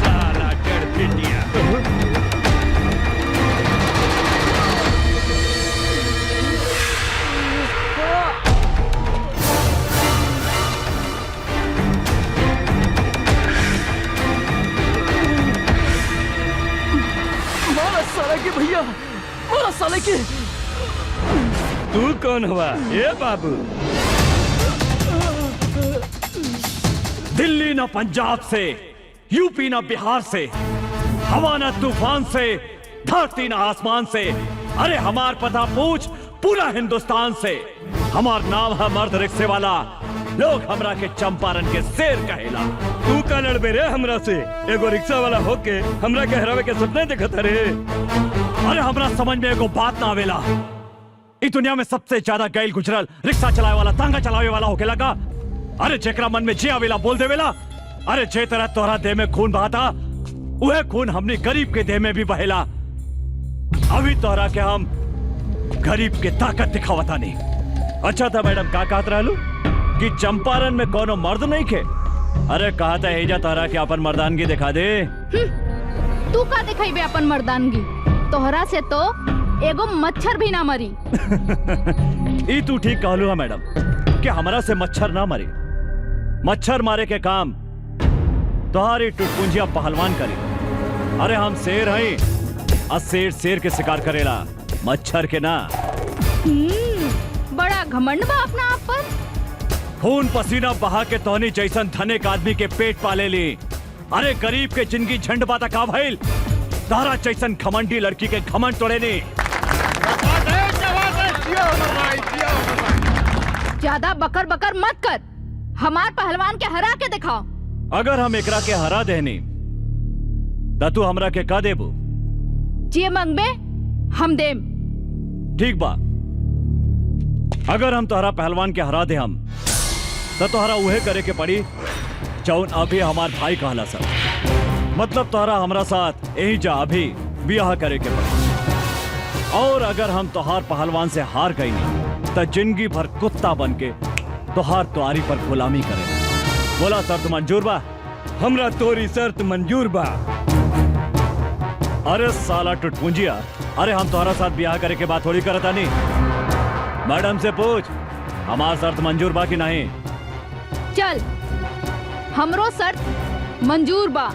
साला गड़पिटिया। मारा साला के भैया, मारा साले के। तू कौन हुआ? ये बाबू दिल्ली ना पंजाब से, यूपी ना बिहार से, हवा ना तूफान से, धरती ना आसमान से, अरे हमार पता पूछ पूरा हिंदुस्तान से। हमार नाम है मर्द रिक्शे वाला, लोग हमरा के चंपारण के शेर कहेला। तू का लड़बे रे हमरा से? एगो रिक्शा वाला होके हमरा के हरावे के सपने देखत रे। अरे हमरा समझ में एगो बात ना आवेला, इस दुनिया में सबसे ज्यादा गैल गुजरल रिक्शा चलावे वाला, तांगा चलावे वाला होके लगा। अरे जेकरा मन में जे आवेला बोल देवेला। अरे जे तरह तोहरा देह में खून बहाता, वह खून हमने गरीब के देह में भी बहेला। अभी तोहरा के हम गरीब के ताकत दिखावता नहीं। अच्छा था मैडम, का कहत रहलू कि चंपारण में कोनो मर्द नहीं खे? अरे कहता है तोहरा के अपन मर्दानगी दिखा दे। तू का दिखाई अपन मर्दानगी? तोहरा से तो एगो मच्छर भी ना मरी। ई तू ठीक कहलू है मैडम कि हमरा से मच्छर ना मरे। मच्छर मारे के काम तोहारी टुटपुंजिया पहलवान करी। अरे हम शेर हैं, और शेर शेर के शिकार करेला, मच्छर के ना। बड़ा घमंड बा अपना आप पर। खून पसीना बहा के तोहनी जैसन धनिक आदमी के पेट पाले ली। अरे गरीब के जिंदगी झंड बाता का भइल, तारा जैसन घमंडी लड़की के घमंड तोड़े नी। ज्यादा बकर बकर मत कर, हमार पहलवान के हरा के दिखाओ। अगर हम एकरा के हरा देनी त तू हमरा के का देबू? जे मंगबे हम देम। ठीक बा, अगर हम तोहरा पहलवान के हरा दे हम तो तोहरा उहे करे के पड़ी जौन अभी हमार भाई कहला सब। मतलब तोहरा हमरा साथ यही जा अभी ब्याह करे के पड़ी। और अगर हम तोहार पहलवान से हार गई नहीं तो जिंदगी भर कुत्ता बन के तोहार तुआरी पर गुलामी करे। बोला शर्त मंजूर बा? हमरा तोरी शर्त मंजूर बा। अरे साला टुटपुंजिया, अरे हम तोहरा साथ ब्याह करे के बात थोड़ी करता नहीं। मैडम से पूछ हमार शर्त मंजूर बा कि नहीं। चल, हमरो शर्त मंजूर बा।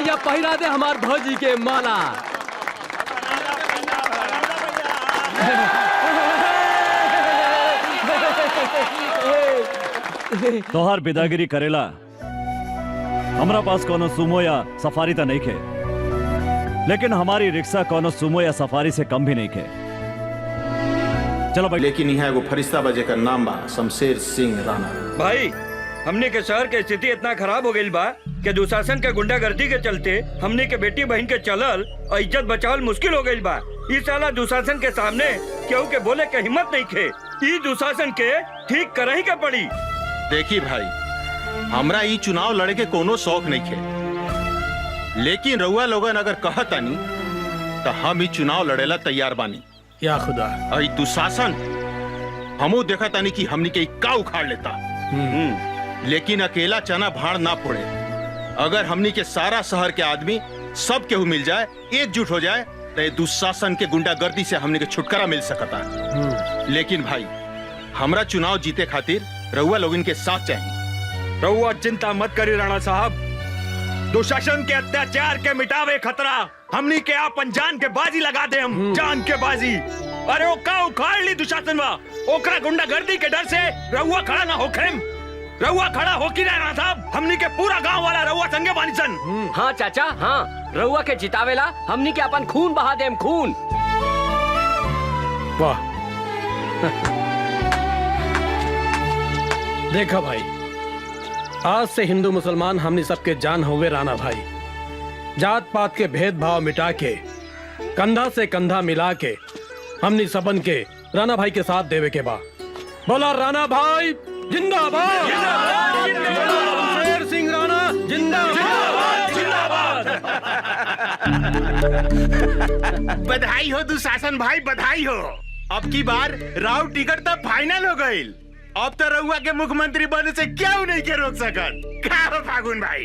भैया पहिरा दे हमार भौजी के माला। तोहार बिदागिरी करेला हमरा पास कोनो सुमो या सफारी तो नहीं खे, लेकिन हमारी रिक्शा कोनो सुमो या सफारी से कम भी नहीं खे। चलो भाई। लेकिन यहाँ एगो फरिश्ता बजे का नाम बा शमशेर सिंह राणा। भाई हमने के शहर के स्थिति इतना खराब हो गई बा कि दुशासन के गुंडागर्दी के चलते हमने के बेटी बहन के चलल और इज्जत बचावल मुश्किल हो गई बा। इस साला दुशासन के सामने केहू के बोले के हिम्मत नहीं खे। ई दुशासन के ठीक करही के पड़ी। देखी भाई, हमरा ई चुनाव लड़े के कोनो शौक नहीं खे, लेकिन रउआ लोगन अगर कहतानी तो हम ई चुनाव लड़ेला तैयार बानी। या खुदा, और ई दुशासन हमू देखा तानी कि हमनी के का उखाड़ लेता। लेकिन अकेला चना भाड़ ना फोड़े। अगर हमनी के सारा शहर के आदमी सब केहू मिल जाए, एकजुट हो जाए, तो ये दुशासन के गुंडागर्दी से हमनी के छुटकारा मिल सकता। लेकिन भाई, हमरा चुनाव जीते खातिर रउआ लोगन के साथ चाहिए। रउआ चिंता मत करी राणा साहब, दुशासन के अत्याचार के मिटावे खतरा हमनी के आपन जान के बाजी लगा दे। हम जान के बाजी। अरे वो का उखाड़ ली दुशासन बा, ओकरा गुंडागर्दी के डर से रउआ खड़ा ना होखेम। रउआ खड़ा हो की राणा साहब, हमनी के पूरा गांव वाला रउआ संगे बानी सन। हाँ चाचा, हाँ रउआ के जितावेला हमनी के अपन खून बहा देम, खून। वाह। देखा भाई, आज से हिंदू मुसलमान हमनी सबके जान हुए राणा भाई। जात पात के भेदभाव मिटा के, कंधा से कंधा मिला के हमनी सबन के राणा भाई के साथ देवे के बा। बोला राणा भाई जिंदाबाद, शेर सिंह राणा जिंदाबाद, जिंदाबाद। बधाई हो दुशासन भाई, बधाई हो। अब की बार राव टिकट तो फाइनल हो गई। अब तो रउआ के मुख्यमंत्री बनने से क्यों नहीं के रोक सकत। क्या हो फागुन भाई?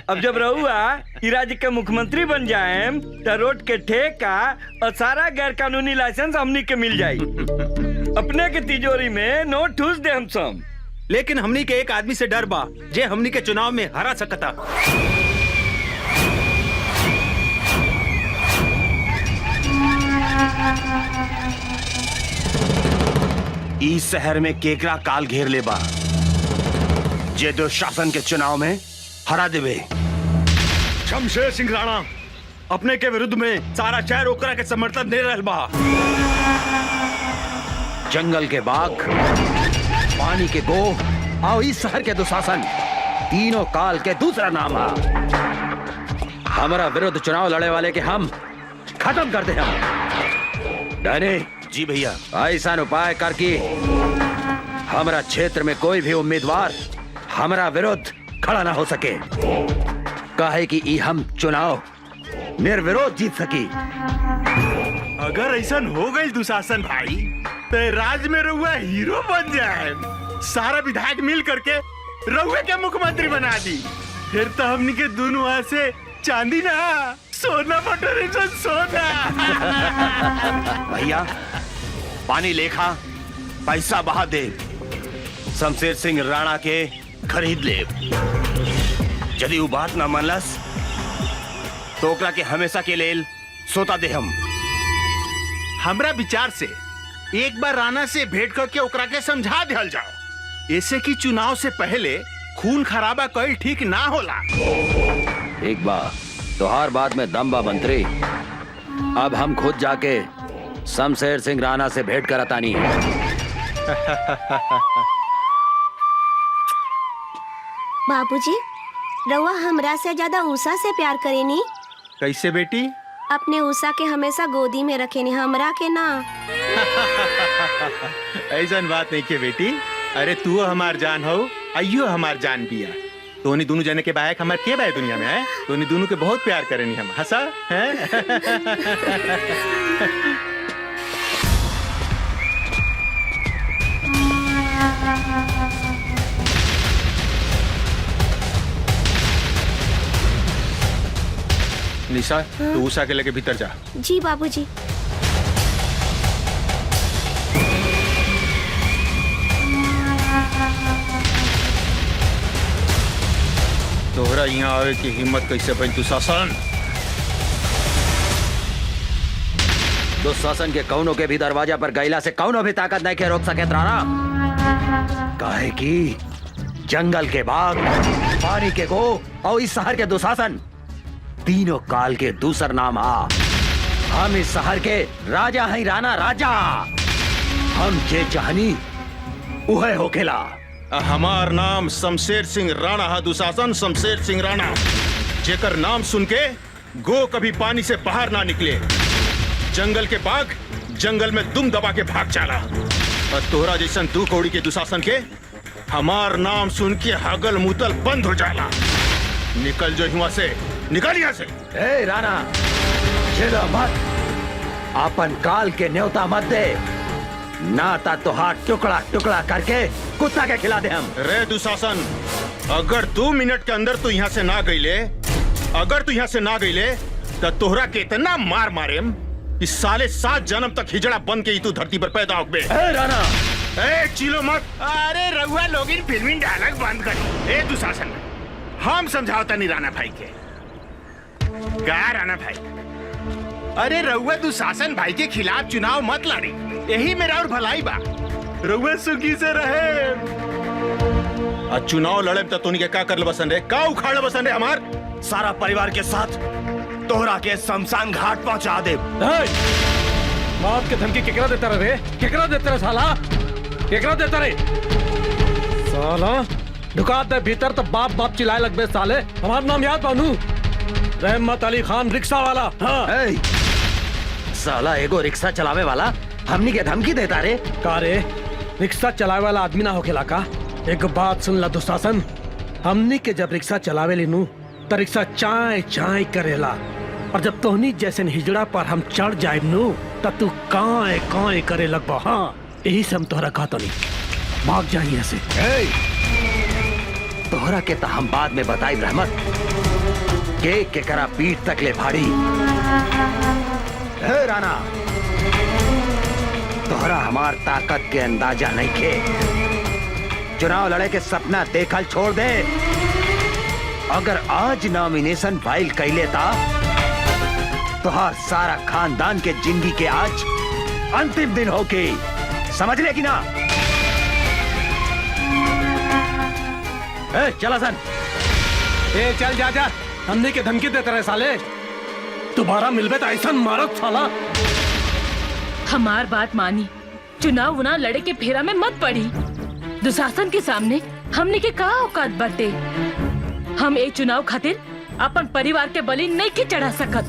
अब जब रउआ ई राज्य के मुख्यमंत्री बन जाए तो रोड के ठेका और सारा गैर कानूनी लाइसेंस हमनी के मिल जाई। अपने के तिजोरी में नोट ठूस दे हम सब। लेकिन हमनी के एक आदमी से डर बा, जे हमनी के चुनाव में हरा सकता। इस शहर में केकरा काल घेर ले बा, जे दुशासन के चुनाव में हरा देवे। शमशेर सिंह राणा अपने के विरुद्ध में सारा शहर ओकरा के समर्थन दे रहल बा। जंगल के बाघ, पानी के गो और इस शहर के दुशासन, तीनों काल के दूसरा नाम है। हमारा विरुद्ध चुनाव लड़े वाले के हम खत्म कर दे। हम डरे जी भैया, ऐसा उपाय करके हमारा क्षेत्र में कोई भी उम्मीदवार हमारा विरुद्ध खड़ा ना हो सके, काहे कि ई हम चुनाव निर्विरोध जीत सकी। अगर ऐसा हो गई दुशासन भाई, तो राज्य में रउआ हीरो बन जाए। सारा विधायक मिल करके रउआ के मुख्यमंत्री बना दी। फिर तो हमनी के दोनों हाथ से चांदी ना सोना बटोरे, सोना। भैया पानी लेखा पैसा बहा दे, शमशेर सिंह राणा के खरीद ले। यदि वो बात ना मनलस तो ओकरा के हमेशा के लेल सोता दे। हम हमरा विचार से एक बार राणा से भेंट करके ओकरा के समझा दिया जाओ, ऐसे कि चुनाव से पहले खून खराबा कई ठीक ना होला। एक बार तो हर बात में दम बा मंत्री। अब हम खुद जाके शमशेर सिंह राणा से भेंट कराता नहीं। बाबूजी, रउआ हमरा से ज्यादा उषा से प्यार करेनी। कैसे बेटी? अपने उषा के हमेशा गोदी में रखेनी, हमरा के ना। ऐसा बात नहीं के बेटी। अरे तू हमार जान हो, अयो हमार जान पिया। तोनी दोनों जने के बायक हमार के बाय दुनिया में है। तोनी दोनों के बहुत प्यार करेनी हम। हंसा है? निशा, तू उषा के लेके भीतर जा। जी बाबूजी। तोहरा यहाँ आवे की हिम्मत कैसे बन दुशासन? दुशासन के कौनों के भी दरवाजा पर गैला से कौनों भी ताकत नहीं के रोक सके राणा। काहे की जंगल के बाघ, पानी के गो और इस शहर के दुशासन तीनों काल के दूसर नाम आ। हम इस शहर के राजा हैं राणा, राजा। हम जे चाहनी उहे होखेला। हमार नाम शमशेर सिंह राणा है दुशासन, शमशेर सिंह राणा। जेकर नाम सुन के गो कभी पानी से बाहर ना निकले। जंगल के बाघ जंगल में दुम दबा के भाग जाला और तोहरा जैसन दू कौड़ी के दुशासन के हमार नाम सुन के हगल मुतल बंद हो जाला। निकल जो यहाँ से, निकल यहाँ से। ए राणा, चलो मत, अपन काल के न्योता मत दे, नाता तो हाथ टुकड़ा टुकड़ा करके कुत्ता के खिला दे हम। रे दुशासन, अगर 2 मिनट के अंदर तू यहाँ से ना गईले, अगर तू यहाँ से ना गईले तो तोहरा के इतना मार मारेम इस साले 7 जन्म तक हिजड़ा बन के ही तू धरती पर पैदा होगे। ए राणा, ए चिलो मत। अरे रघुआ लोग इन फिल्मी डायलॉग बंद कर। ए दुशासन, हम समझाओता नहीं राणा भाई के। क्या राणा भाई? अरे रघुआ दुशासन भाई के खिलाफ चुनाव मत लड़ी, यही मेरा और भलाई बा। रघुआ सुखी से रहे। और चुनाव लड़े तो तोनी के का कर ले बसन रे, का उखाड़ बसन रे हमार सारा परिवार के साथ तोहरा के शमशान घाट पहुंचा दे। बाप के धमकी केकरा देता रे? केकरा देता रे साला? केकरा देता रे साला? ढुका दे भीतर तो बाप बाप चिल्लाए लगबे साले। हमारा नाम याद बानू, रहमत अली खान रिक्शा वाला। हाँ। ए, साला एगो रिक्शा चलावे वाला हमनी के धमकी देता रे? का रे, रिक्शा चलावे वाला आदमी ना होखेला का? एक बात सुन ला दुशासन, हमनी के जब रिक्शा चलावे लीनू तो रिक्शा चाय चाय करेला, और जब तोहनी जैसे हिजड़ा पर हम चढ़ जाए नू तब तू काए काए करे लगबा। हाँ, यही से हम तोहरा कहता नहीं, भाग जाई ऐसे। तोहरा के तो हम बाद में बताई रहमत के करा पीठ तक ले भाड़ी। हे राणा, तोहरा हमार ताकत के अंदाजा नहीं खे। चुनाव लड़े के सपना देखल छोड़ दे। अगर आज नॉमिनेशन फाइल कर लेता तो हर सारा खानदान के जिंदगी के आज अंतिम दिन होके, समझ ले कि ना? चला सन। चल जा जा, हमने के धमकी देते रहे साले। दोबारा मिलबे तो ऐसा मारत साला। हमार बात मानी, चुनाव उना लड़े के फेरा में मत पड़ी। दुशासन के सामने हमने के का औकात बाटे। हम एक चुनाव खातिर अपन परिवार के बलि नहीं के चढ़ा सकत।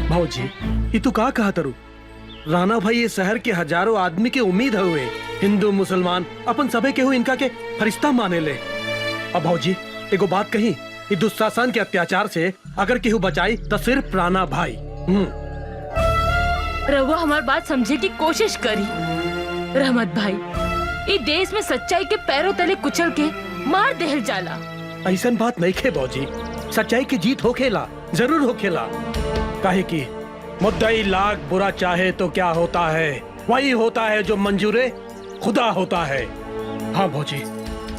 भाऊजी, ये तू का कहा तरू? राणा भाई ये शहर के हजारों आदमी के उम्मीद हुए, हिंदू मुसलमान अपन सबे के हुए इनका के फरिश्ता माने ले। अब भाऊजी एगो बात कही, ये दुशासन के अत्याचार से अगर केहू बचाई तो सिर्फ राणा भाई। रहुआ हमार बात समझे की कोशिश करी। रहमत भाई, ये देश में सच्चाई के पैरों तले कुचल के मार देहल जाला। ऐसा बात नहीं खे भाऊजी, सच्चाई की जीत होखेला, जरूर होखेला। काहे की मुद्दई लाख बुरा चाहे तो क्या होता है, वही होता है जो मंजूरे खुदा होता है। हाँ भाऊजी,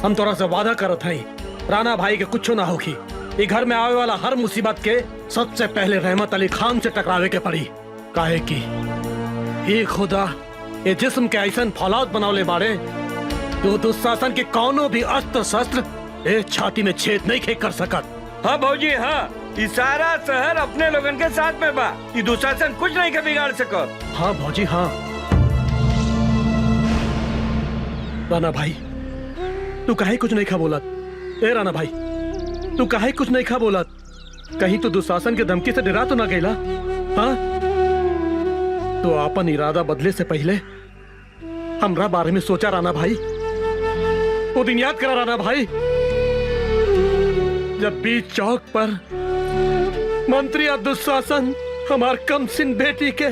हम तोरा से वादा करत हई, राणा भाई के कुछ ना होगी। ये घर में आवे वाला हर मुसीबत के सबसे पहले रहमत अली खान से टकरावे के पड़ी। काहे की ये खुदा ये जिस्म के ऐसा फौलाद बनौले बारे तो दुशासन के कौनो भी अस्त्र शस्त्र ए छाती में छेद नहीं कर सकत। हाँ भौजी, हाँ, ये सारा शहर अपने लोगन के साथ में बा। ये दुशासन कुछ नहीं के बिगाड़ सकत। हाँ भौजी, हाँ। राणा भाई, तू काहे कुछ नहीं खा बोलत? ए राणा भाई, तू काहे कुछ नहीं खा बोलत? कहीं तो दुशासन के धमकी से डरा तो ना गईला? हाँ, तो अपन इरादा बदले से पहले हमरा बारे में सोचा राणा भाई। वो दिन याद करा राणा भाई, जब बीच चौक पर मंत्री और दुशासन हमार कमसिन बेटी के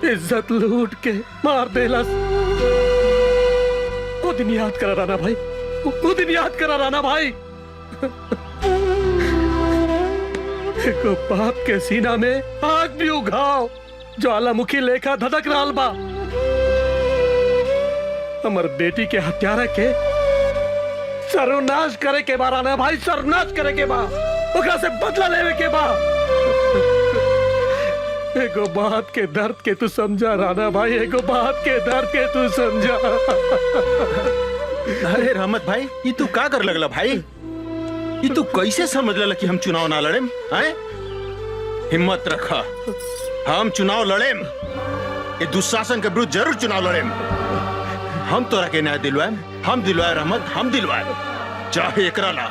इज्जत लूट के मार देलस। वो दिन याद करा राणा भाई, वो दिन याद करा राणा भाई। एको बाप के सीना में आग भी उघाव, ज्वालामुखी लेखा धधक रहल बा। हमर बेटी के हत्यारा के सर्वनाश करे के बा राणा भाई, सर्वनाश करे के बा, ओकरा से बदला लेवे के बा। एगो बात के दर्द के तू समझा राणा भाई, एगो बात के दर्द के तू समझा। अरे रहमत भाई, ये तू का कर लगला भाई? ये तू कैसे समझ लला कि हम चुनाव ना लड़ेम? हैं? हिम्मत रखा, हम चुनाव लड़ेम। ये दुशासन के विरुद्ध जरूर चुनाव लड़ेम। हम तोरा के न्याय दिलवाएम, हम दिलवाए रहमत, हम दिलवाए। चाहे एकरा ला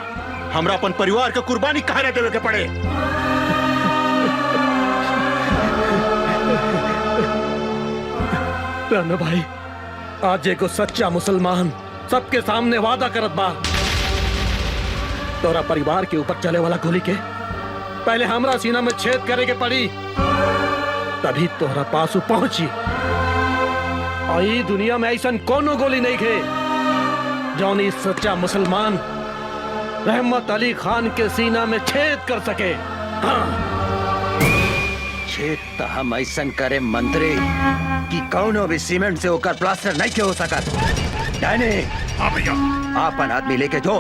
हमरा अपन परिवार के कुर्बानी काहे ना देवे के पड़े। राणा भाई, आज एगो सच्चा मुसलमान सबके सामने वादा करत बा, तोरा परिवार के ऊपर चले वाला गोली के पहले हमरा सीना में छेद करे के पड़ी, तभी तोहरा पास पहुंची। और ई दुनिया में ऐसा कोनो गोली नहीं खे जौन इस सच्चा मुसलमान रहमत अली खान के सीना में छेद कर सके। हाँ। छेद तो हम ऐसा करे मंत्री कि कौनो भी सीमेंट से होकर प्लास्टर नहीं के हो सकत। डैनी, हाँ भैया। आपन आदमी लेके जो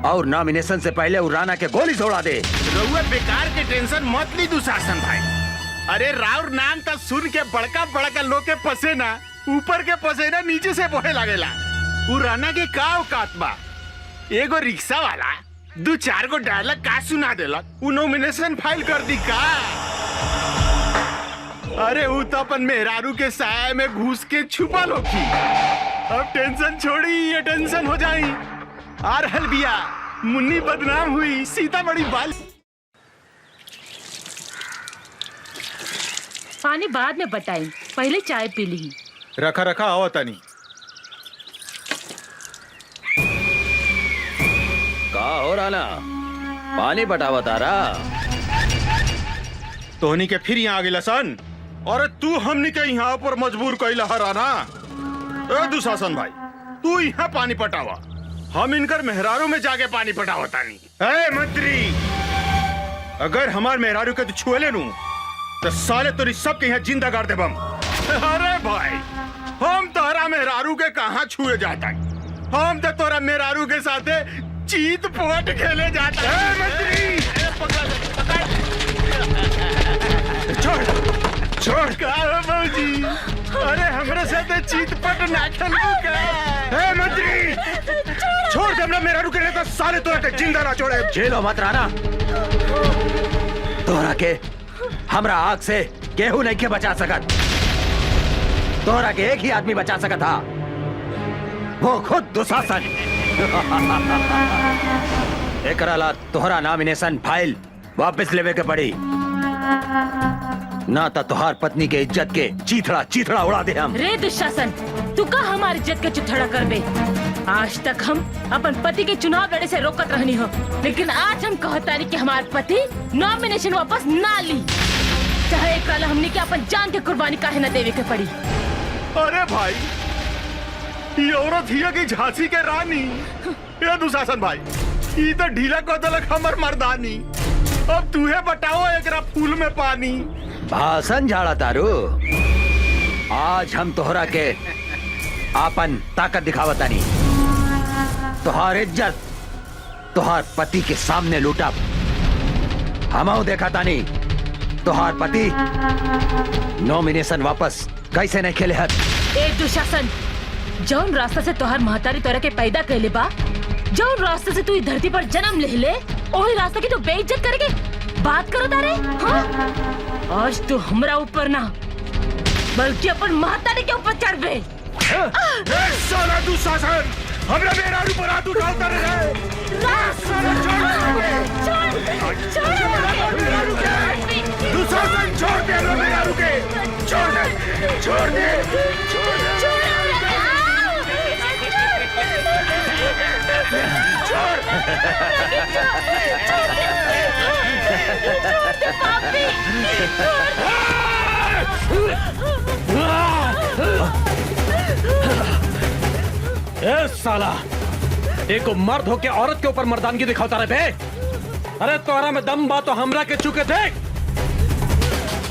और नॉमिनेशन से पहले वो राणा के गोली छोड़ा दे। रउआ बेकार के टेंशन मत ली दुशासन भाई। अरे राउर नाम तो सुन के बड़का बड़का लोग के पसेना ऊपर के पसेना नीचे से बहे लागेला। उ राणा के का औकात बा? एगो रिक्शा वाला 2-4 गो डायलॉग का सुना देलक, उ नॉमिनेशन फाइल कर दी का? अरे उ तो अपन मेहरारू के साया में घुस के छुपा लोगी। अब टेंशन छोड़ी, ये टेंशन हो जाई। आ रहल बिया, मुन्नी बदनाम हुई, सीतामढ़ी बाल। पानी बाद में बताई, पहले चाय पी ली। रखा रखा आओ तानी। का हो राणा, पानी बटावा तारा? तोहनी के फिर यहाँ आ गई सन। अरे तू हमनी के यहाँ पर मजबूर कैला हराना। ए दुशासन भाई, तू यहाँ पानी पटावा, हम इनकर मेहरारू में जाके पानी पटावा तानी। ए मंत्री, अगर हमार मेहरारू के तू छुए ले नू तो साले तोरी सबके यहाँ जिंदा गाड़ दे बम। अरे भाई, हम तोरा मेहरारू के कहाँ छुए जाता है? हम तो तोरा मेहरारू के साथे चीत पोट खेले जाता है। मंत्री, छोड़ का बाबूजी, अरे हमरे साथे चीत पट ना खेलू का? ए मंत्री, छोड़ दे, हमरा मेहरारू के नहीं तो साले तोरा के जिंदा ना छोड़े। झेलो मत राणा, तोहरा के हमरा आग से केहू नहीं के बचा सकत। तोहरा के एक ही आदमी बचा सकत था, वो खुद दुशासन। एकरा ला तोहरा नॉमिनेशन फाइल वापस लेवे के पड़ी, ना तो तोहार पत्नी के इज्जत के चीथड़ा चीथड़ा उड़ा दे हम। रे दुशासन, तू का हमारी इज्जत के चुथड़ा कर बे? आज तक हम अपन पति के चुनाव लड़े से रोकत रहनी हो, लेकिन आज हम कहतानी कि हमारे पति नॉमिनेशन वापस ना ली, चाहे कल हमने के अपन जान के कुर्बानी काहे न देवे के पड़ी। अरे भाई, ये औरत हिया की झांसी के रानी। ये दुशासन भाई, ये तो ढीला को दलक हमर मर्दानी। अब तूहे बताओ एकरा फूल में पानी। भाषण झाड़ा तारू, आज हम तोहरा के आपन ताकत दिखावतानी। तोहार इज्जत तोहार पति के सामने लूटा, हमो देखा तानी तोहार पति नॉमिनेशन वापस कैसे नहीं खेले हत। एक दुशासन, जौन रास्ता से तोहार महतारी तोरा के पैदा कैले बा, जौन रास्ते से तू इस धरती पर जन्म ले ले, वही रास्ता की तू बेइज्जत करके बात करो तारे। हाँ? आज तू हमरा ऊपर ना बल्कि अपन महतारी के ऊपर चढ़ बे। साला दुशासन, हमरा मेहरारू पर हाथ उठाता रहे। दुशासन, छोड़ दे मेहरारू के, छोड़ दे, छोड़ दे, छोड़ दे। ए साला, एको मर्द होके औरत के ऊपर मर्दानगी दिखाता रहे बे। अरे तोहरा में दम बा तो हमरा के चुके देख।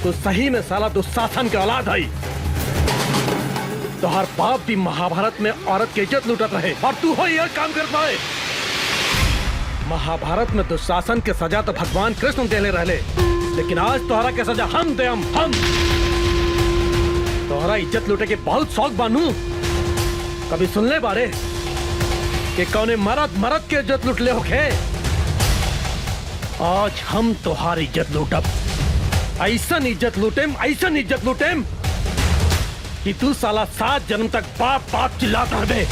तू सही में साला दुशासन के औलाद है। तोहर बाप भी महाभारत में औरत के इज्जत लूटत रहे और तू हो यह काम करता है। महाभारत में दुशासन के सजा तो भगवान कृष्ण देले रहले, लेकिन आज तोहरा के सजा हम दे हम। तोहरा इज्जत लूटे के बहुत शौक बानू। कभी सुनले बारे कि कौने मरद के इज्जत लूट ले होखे? आज हम तोहारी इज्जत लूटब। ऐसन इज्जत लूटेम कि तू साला 7 जन्म तक बाप बाप चिल्लाता रहे।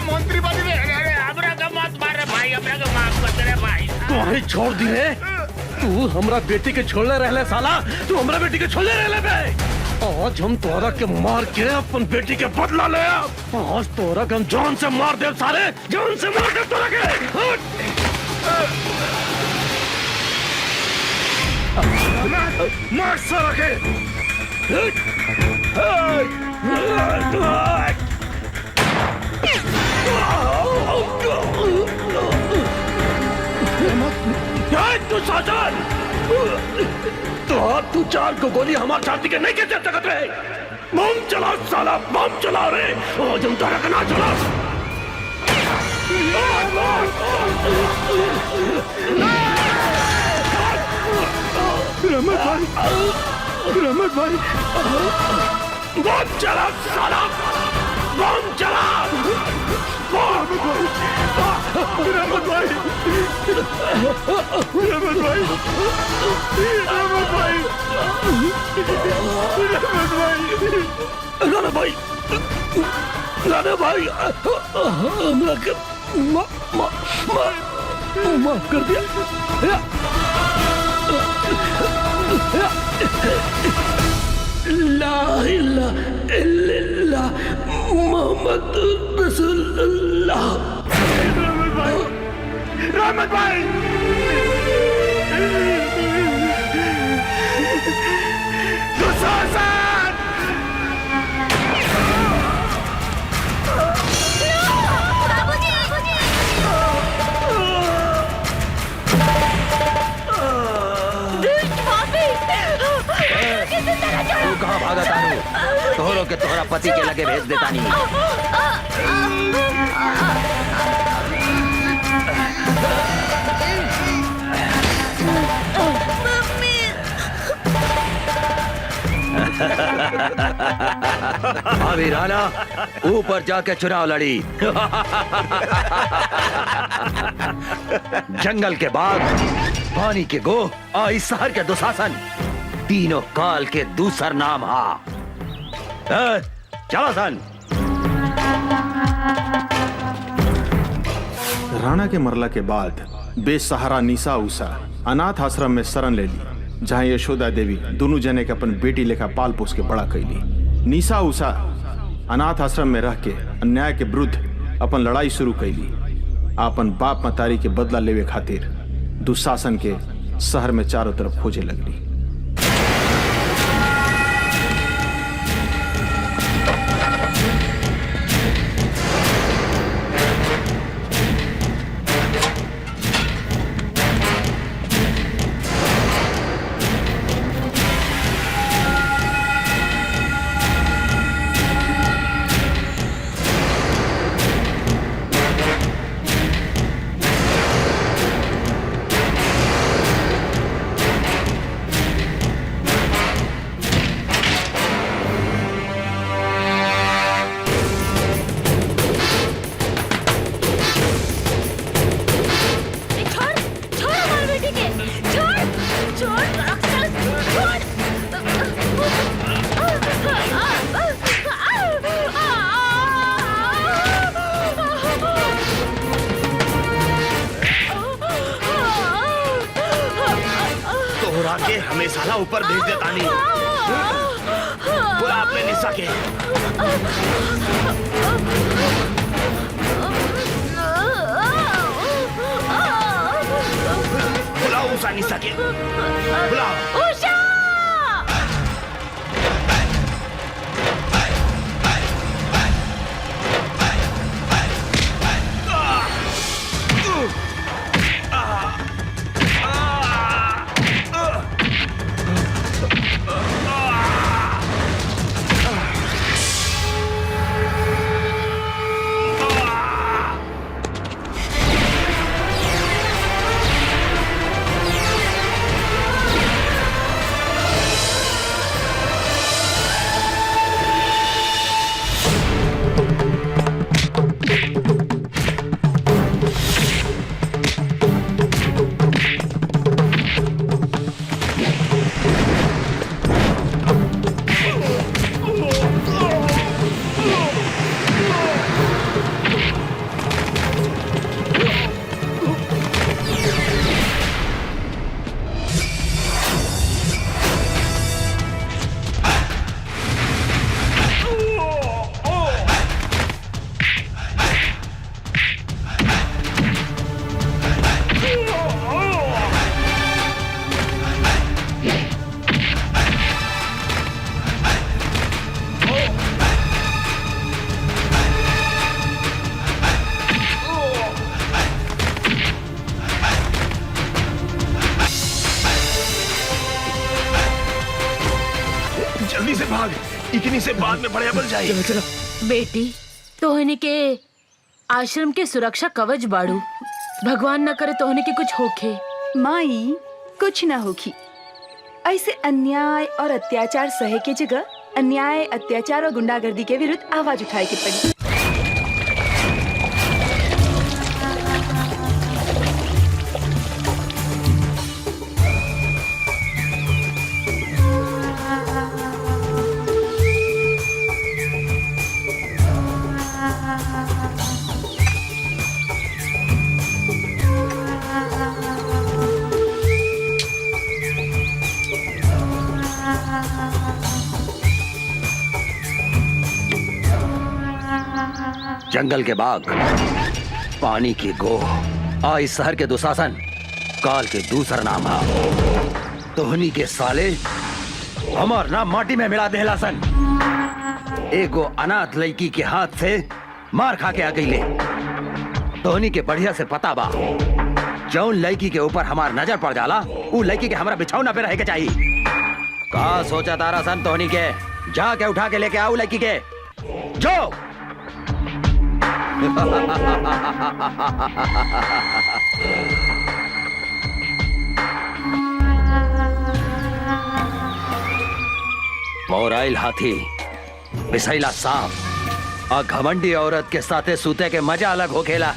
मंत्री बन रहे हमरा का मत मार रे भाई, हमरा का माफ कर दे रे भाई। तुम्हारी छोड़ दी रे। तू हमरा बेटी के छोड़ले रहले साला, तू हमरा बेटी के छोड़ले रहले बे। आज हम तोरा के मार के अपन बेटी के बदला ले। आज तोरा के हम जान से मार दे, सारे जान से मार दे तोरा के। मार सारा के। तू साजन, तू 4 को गोली हमारे छाती के नहीं के चल सकते रहे। बम चला साला, बम चला रे। आज हम तारा का ना चला। रमत भाई, बम चला साला, बम चला। राणा भाई हमरा के माफ कर दिया। ला इलाहा इल्लल्लाह मोहम्मद रसूलुल्लाह। रहमत भाई, दुशासन तू कहाँ भागा तानू? तोहरो के तोहरा पति के लगे भेज देता नहीं। अभी राणा ऊपर जाके चुनाव लड़ी। जंगल के बाघ, पानी के गो और इस शहर के दुशासन, तीनों काल के दूसर नाम हा। चलो सन। राणा के मरला के बाद बेसहारा निशा उषा अनाथ आश्रम में शरण ले ली, जहाँ यशोदा देवी दोनों जने के अपन बेटी लेखा पाल पोस के बड़ा कैली। निशा उषा अनाथ आश्रम में रह के अन्याय के विरुद्ध अपन लड़ाई शुरू कैली। अपन बाप मतारी के बदला लेवे खातिर दुशासन के शहर में चारों तरफ खोजे लगली। हमें साला ऊपर भेज देता नहीं। बुला अपने निशा के। बुलाओ उषा निशा के। बुलाओ उषा। लेकिन इसे बाद में बढ़िया बन जाए। बेटी तोहनी के आश्रम के सुरक्षा कवच बाड़ू। भगवान न करे तोहनी के कुछ होखे। माई कुछ ना होगी। ऐसे अन्याय और अत्याचार सहे के जगह अन्याय, अत्याचार और गुंडागर्दी के विरुद्ध आवाज उठाए के पड़ी। जंगल के बाग, पानी की गोह, आ इस शहर के दुशासन, काल के दूसरा नाम है। तोहनी के साले हमार नाम माटी में मिला देहलासन। एगो अनाथ लड़की के हाथ से मार खा के आ गई ले। तोहनी के बढ़िया से पता बा, जौन लड़की के ऊपर हमार नजर पड़ जाला उ लड़की के हमारा बिछौना पे रहे के चाहिए। का सोचा तारा सन तोहनी के? जाके उठा के लेके आओ लड़की के, जो मोराइल हाथी, बिसैला सांप और घमंडी औरत के साथे सूते के मजा अलग हो खेला।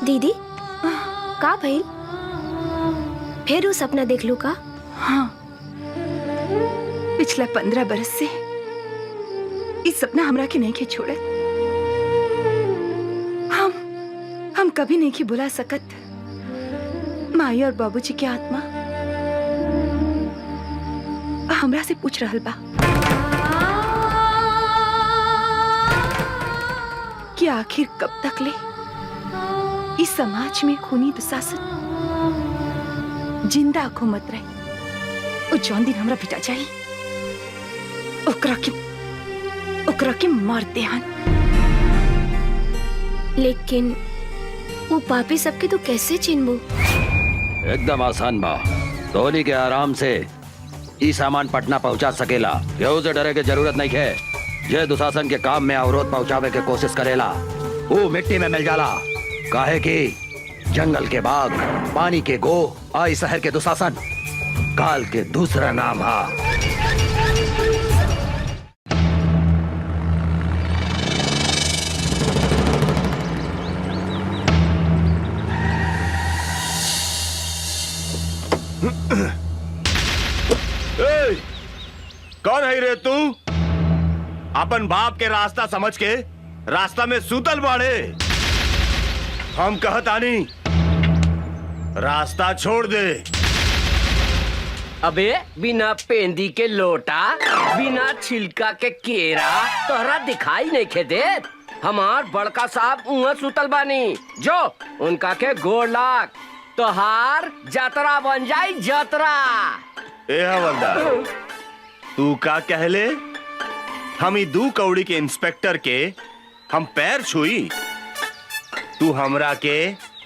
दीदी का भइल? फिर वो सपना देख लू का? हाँ, पिछला 15 बरस से इस सपना हमरा के नहीं के छोड़े। हम कभी नहीं की बुला सकत माई और बाबूजी की आत्मा हमरा से पूछ रहल बा कि आखिर कब तक ले इस समाज में खूनी दुशासन जिंदा हुकूमत रहे। और जौन दिन हमरा बेटा जाई ओकरा के मार देहन। लेकिन वो पापी सबके तो कैसे चिन्हबू? एकदम आसान बा। धोनी के आराम से ई सामान पटना पहुंचा सकेला। केहू से डरे के जरूरत नहीं है। जे दुशासन के काम में अवरोध पहुंचावे के कोशिश करेला वो मिट्टी में मिल जाला। काहे कि जंगल के बाग, पानी के गो, आई शहर के दुशासन काल के दूसरा नाम है। कौन है रे तू? अपन बाप के रास्ता समझ के रास्ता में सूतल बाड़े। हम कहतानी रास्ता छोड़ दे। अबे बिना पेंदी के लोटा, बिना छिलका के केरा तोहरा दिखाई नहीं खे देत। हमार बड़का साहब उहाँ सुतल बानी, जो उनका के गोड़ लाग तोहार जतरा बन जाई जतरा। ए हवलदार, तू का कहले? हम ई 2 कौड़ी के इंस्पेक्टर के हम पैर छुई? तू हमरा के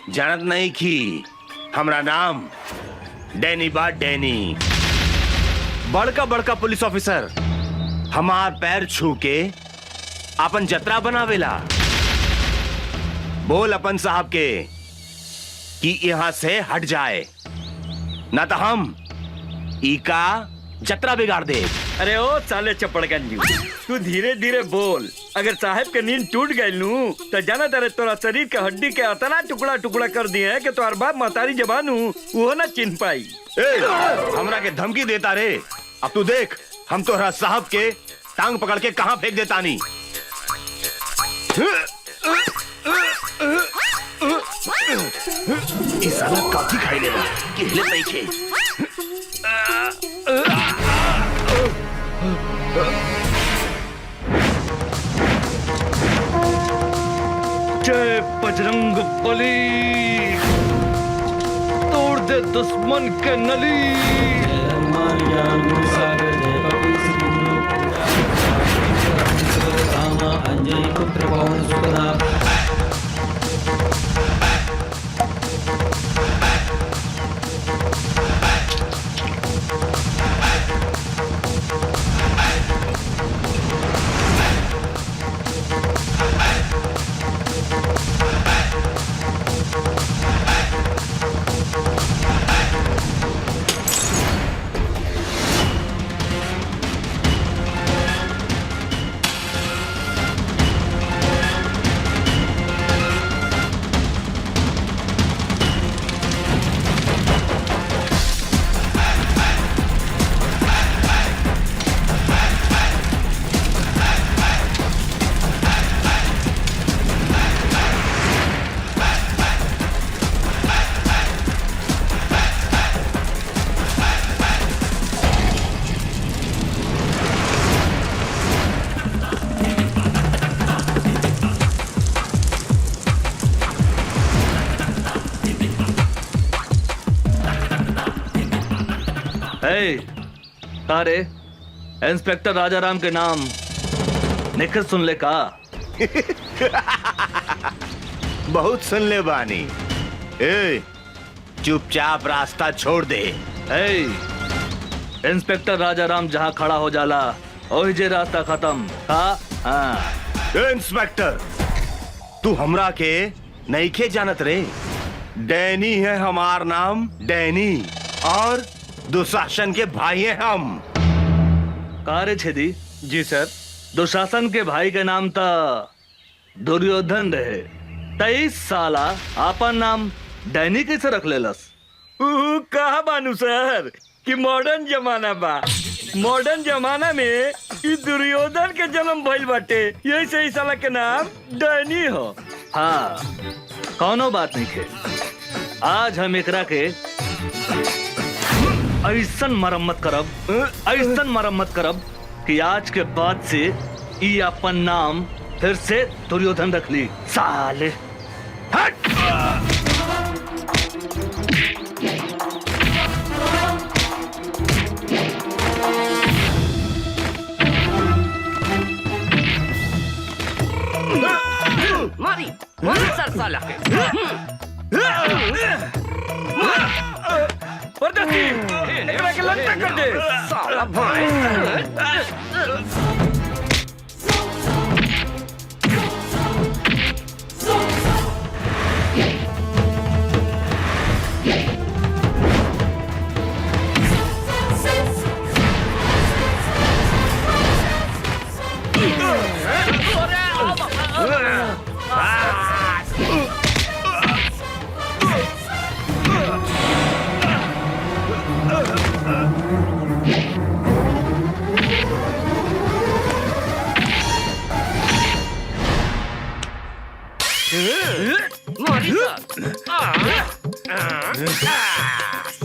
जानत नहीं की। हमरा नाम डैनी बा, डैनी। बड़का बड़का पुलिस ऑफिसर हमार पैर छू के अपन जतरा बनावेला। बोल अपन साहब के कि यहाँ से हट जाए, ना तो हम ई का जतरा बिगाड़ दे। अरे ओ साले चपड़गंजी, तू धीरे धीरे बोल। अगर साहब के नींद टूट गई नू तो जाना तेरे तोरा शरीर के हड्डी के अतना टुकड़ा टुकड़ा कर दिए है कि तोहर बाप महतारी जबान वो ना चिन्ह पाई। हमरा के धमकी देता रे। अब तू देख हम तोहरा साहब के टांग पकड़ के कहां फेंक देता नी। इस साला काफी खाई लेगा कि हिले नहीं खे। जय बजरंग बली, तोड़ दे दुश्मन के नली। अंजनी पुत्र पवन सुतनाम। तारे इंस्पेक्टर राजाराम के नाम निखर सुन ले का? बहुत सुन ले बानी। ए, चुपचाप रास्ता छोड़ दे। इंस्पेक्टर राजाराम जहाँ खड़ा हो जाला वही जे रास्ता खत्म। हाँ इंस्पेक्टर, तू हमरा के नईखे जानत रे। डैनी है हमार नाम, डैनी, और दुशासन के भाई हैं हम। कारे छेदी? जी सर। दुशासन के भाई के नाम था दुर्योधन रहे। 23 साला आपन नाम डैनी कैसे रख लेलस? कहा बानू सर कि मॉडर्न जमाना बा। मॉडर्न जमाना में ई दुर्योधन के जन्म भइल बाटे, यही से ई साला के नाम डैनी हो। हाँ, कौनो बात नहीं है। आज हम एकरा के ऐसन मरम्मत करब कि आज के बाद से ई अपन नाम फिर से दुर्योधन रख ली। साले हट! मारी मारी सर साला के। एकरा के लंका कर दे साला भाई।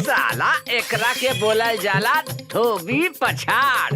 साला एकरा के बोलल जाला धोबी पछाड़।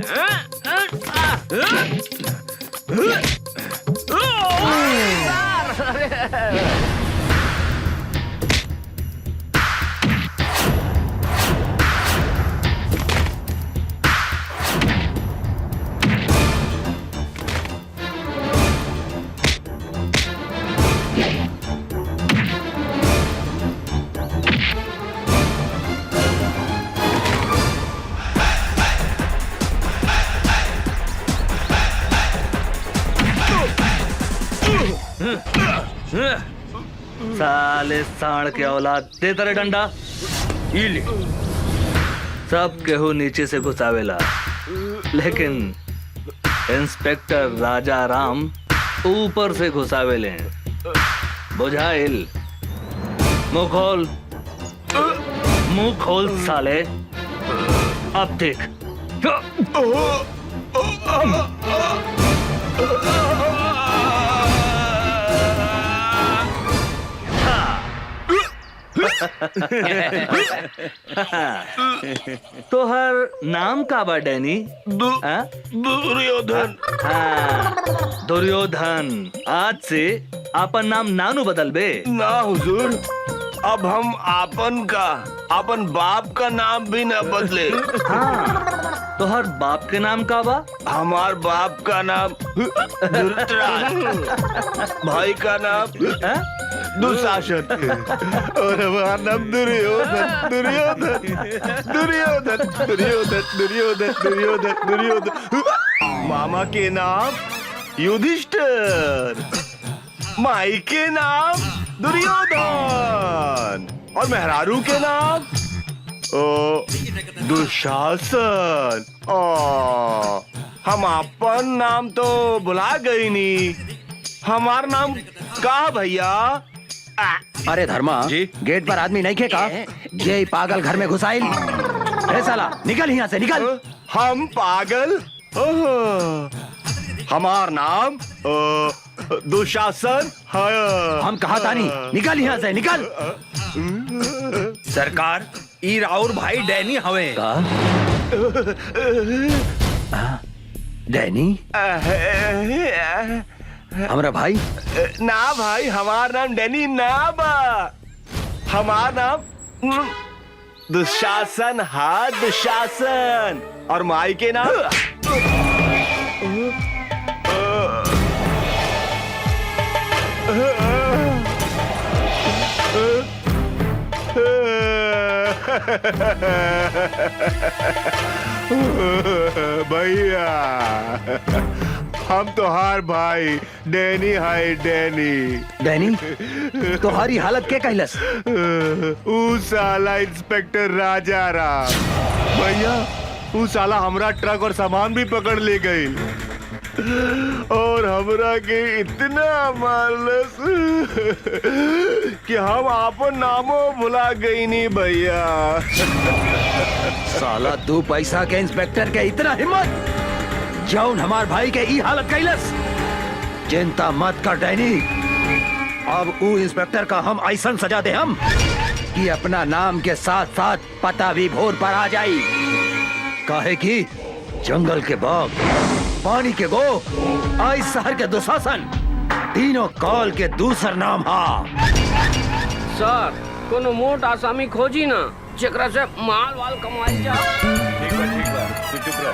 साले साढ़ के औलाद, दे तेरे डंडा। ले। सब केहू नीचे से घुसावेला, लेकिन इंस्पेक्टर राजाराम ऊपर से घुसावेले। बुझाइल? मुंह खोल साले। अब देख। तोहर नाम का बा डैनी? दुर्योधन। हाँ, दुर्योधन। आज से आपन नाम नानू बदल बे। ना हुजूर, अब हम आपन बाप का नाम भी न बदले। हाँ, तो हर बाप के नाम का बा? हमार बाप का नाम धृतराष्ट्र, भाई का नाम दुशासन और हमारा नाम दुर्योधन दुर्योधन दुर्योधन दुर्योधन दुर्योधन दुर्योधन दुर्योधन। मामा के नाम युधिष्ठिर, माई के नाम दुर्योधन और मेहरारू के नाम दुशासन। हम अपन नाम तो बुला गई नी, हमार नाम का भैया? अरे धर्मा जी? गेट पर आदमी नहीं खेका, ये पागल घर में घुसाइल। अरे साला निकल यहाँ से निकल। हम पागल? हमार नाम दुशासन है। हम कहा था नहीं, निकल यहाँ से निकल। सरकार ई राउर भाई डैनी हवे। का? डैनी हमारा भाई? ना भाई, हमार नाम डैनी ना बा, हमार नाम दुशासन हा, दुशासन। और माई के नाम भैया हम तो हार भाई डैनी है, डैनी। डैनी तुम्हारी हालत क्या कहलस? ऊ साला इंस्पेक्टर राजा राम भैया, ऊ साला हमरा ट्रक और सामान भी पकड़ ले गई और हमरा के इतना मारलस कि हम आपन नामो भुला गई नी भैया। साला तू पैसा के इंस्पेक्टर के इतना हिम्मत जौन हमार भाई के ई हालत कैलस। चिंता मत कर डैनी, अब ऊ इंस्पेक्टर का हम ऐसा सजा दे हम कि अपना नाम के साथ साथ पता भी भोर पर आ जाई। काहे कि जंगल के बाघ, पानी के गो, आज शहर के दुशासन, तीनों काल के दूसर नाम हा। सर कोनो मोट आसामी खोजी ना जेकरा से माल वाल कमाई जा। ठीक बा तू चुप रह।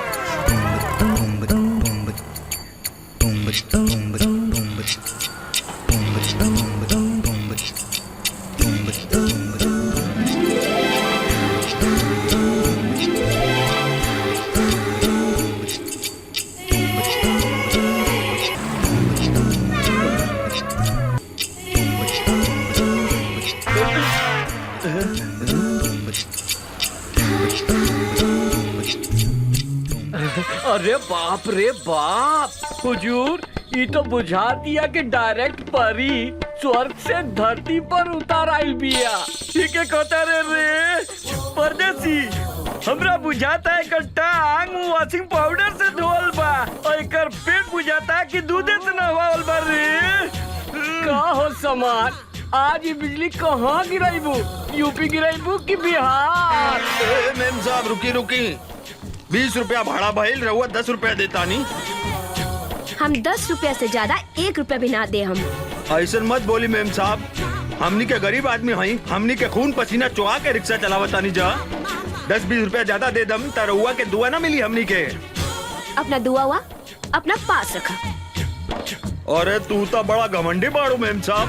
अरे बाप रे बाप, हुजूर ये तो बुझा दिया कि डायरेक्ट परी स्वर्ग से धरती पर उतार आइल बिया। ठीक है कहता रे परदेसी, हमरा बुझाता है कट्टा आंग वॉशिंग पाउडर से धोल बा और एकर पेट बुझाता है कि दूधे से नहवाल बा रे। का हो समाज, आज ये बिजली कहाँ गिराइबू? यूपी गिराइबू कि बिहार? मैम साहब रुकी रुकी, 20 रुपया भाड़ा भइल, रहुआ 10 रुपया देता नहीं। हम 10 रुपया से ज्यादा 1 रुपया भी ना दे हम। ऐसा मत बोली मैम साहब, हमनी के गरीब आदमी हई, हमनी के खून पसीना चुहा के रिक्शा चलावतानी जा। 10-20 रुपया ज्यादा दे दम त रहुआ के दुआ ना मिली हमनी के। अपना दुआ हुआ अपना पास रखा। अरे तू तो बड़ा घमंडी बाड़ू मैम साहब,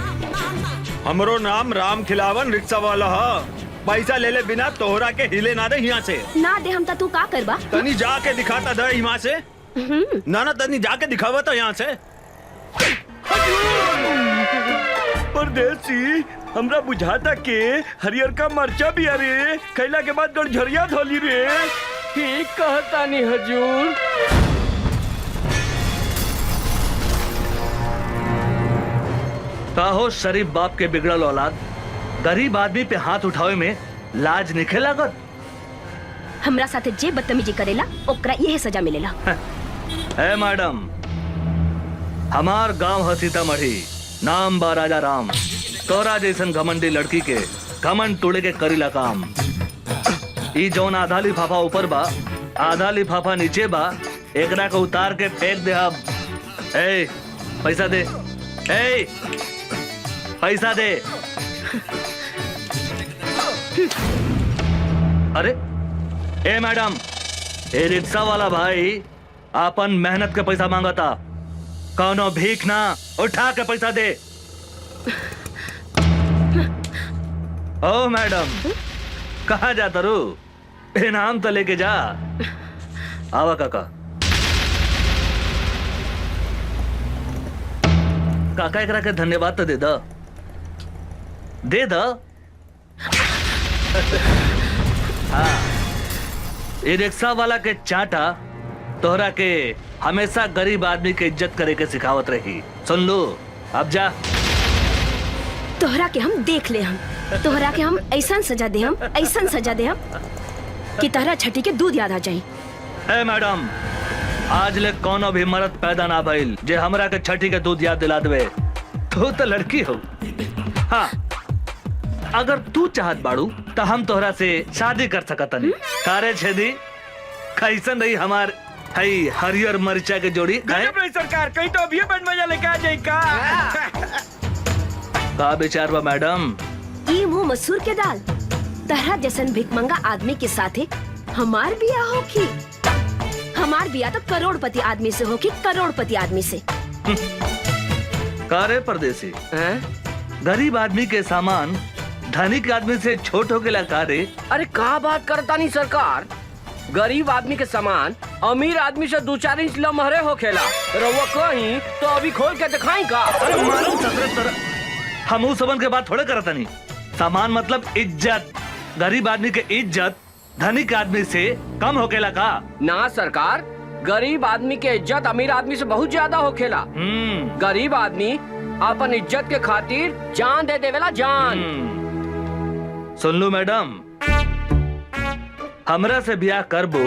हमरो नाम राम खिलावन रिक्शा वाला हा। पैसा ले ले बिना तोहरा के हिले ना दे यहाँ से। ना दे हम तू का करबा? तनी जाके दिखाता दे यहाँ से। ना ना तनी जाके दिखावा तो यहाँ से। परदेसी, हमरा बुझाता के हरियर का मरचा भी अरे खैला के बाद गड़झरिया धोली रे। ठीक कहता नहीं हजूर। हो शरीफ बाप के बिगड़ल औलाद, गरीब आदमी पे हाथ उठावे में लाज निखे लागत। हमरा साथे जे बदतमीजी करेला ओकरा यही सजा मिलेला। ए मैडम, हमार गांव है सीतामढ़ी, नाम बा राजा राम। तोरा जैसन घमंडी लड़की के घमंड तोड़े के करीला काम। ई जौन आधा लिफाफा ऊपर बा, आधा लिफाफा नीचे बा, एकरा को उतार के फेंक दे। अब ए पैसा दे, ए पैसा दे। अरे ए मैडम, ए रिक्शा वाला भाई अपन मेहनत के पैसा मांगा था, कौनो भीख ना, उठा के पैसा दे। ओ मैडम, कहाँ जाता रू? इनाम तो लेके जा। आवा काका। काका एकरा के धन्यवाद तो दे दो, दे दो। हाँ, ये रिक्शा वाला के चाटा तोहरा के हमेशा गरीब आदमी के इज्जत करे के सिखावत रही। सुन लो, अब जा। तोहरा के हम देख ले, हम तोहरा के हम ऐसा सजा दे, हम ऐसा सजा दे हम कि तोहरा छठी के दूध याद आ जाई। ए मैडम, आज ले कोनो भी मर्द पैदा ना भइल जे हमरा के छठी के दूध याद दिला देवे। तू तो लड़की हो। हाँ, अगर तू चाहत बाड़ू तो हम तोहरा से शादी कर सकतनी। कारे छेदी, कैसन रही हमार हई हरियर मरिचा के जोड़ी? सरकार कहीं तो अभी बन मजा लेके आ जाए का विचार बा मैडम? ई मुंह मसूर के दाल, तहरा जैसन भिकमंगा आदमी के साथे हमार बिया होखी। हमार बिया तो करोड़पति आदमी से होखी, करोड़पति आदमी से। कारे परदेसी, गरीब आदमी के सामान धनिक आदमी से छोट हो गया कारे? अरे का बात करता नहीं सरकार, गरीब आदमी के सामान अमीर आदमी से 2-4 इंच लमहरे हो खेला। रउआ कहीं तो अभी खोल के दिखाई का। अरे मालूम तरह हम उस सबन के बात थोड़े करता नहीं। सामान मतलब इज्जत। गरीब आदमी के इज्जत धनिक आदमी से कम हो खेला का? ना सरकार, गरीब आदमी के इज्जत अमीर आदमी से बहुत ज्यादा हो खेला। गरीब आदमी अपन इज्जत के खातिर जान दे देवेला, जान। सुन लो मैडम, हमरा से ब्याह करबो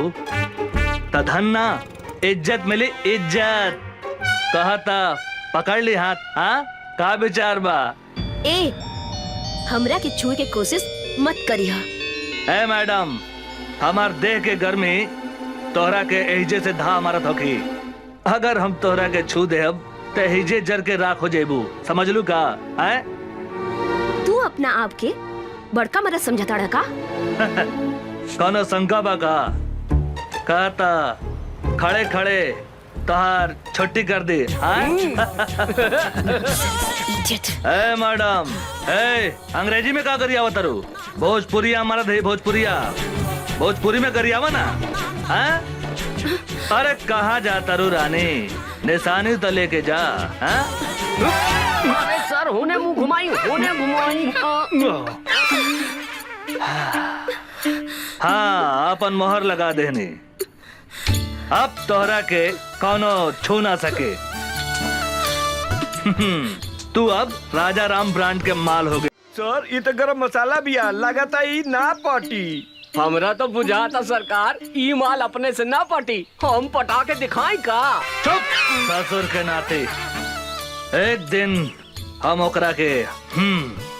त धन ना, इज्जत मिली, इज्जत। कहता पकड़ ली हाथ। हाँ, का विचार बा? ए, हमरा के छुए के कोशिश मत करिहा। ए मैडम, हमार देह के गर्मी तोहरा के एहिजे से धा मारत होखी। अगर हम तोहरा के छू देब तो एहिजे जर के राख हो जेबू। समझ लू का? है? तू अपना आप के बड़का मरद समझता रहा का? कौनो शंका बा का? कहता खड़े खड़े तोहार छुट्टी कर दी। ए मैडम, ए अंग्रेजी में का करिया आवत रू? भोजपुरिया हमारा दे, भोजपुरिया भोजपुरी में करियावा ना। हाँ? अरे कहाँ जाता रू रानी? निशानी तो लेके जा। हाँ? अरे सर, होने मुंह घुमाई, होने घुमाई। हाँ, अपन मोहर लगा देनी। अब तोहरा के कौनो छू ना सके। तू अब राजा राम ब्रांड के माल हो गए। सर, ये तो गरम मसाला भी है, लगाता ही ना पाटी। हमरा तो बुझाता सरकार, ई माल अपने से ना पटी, हम पटा के दिखाई का। चुप, ससुर के नाते। एक दिन हम ओकरा के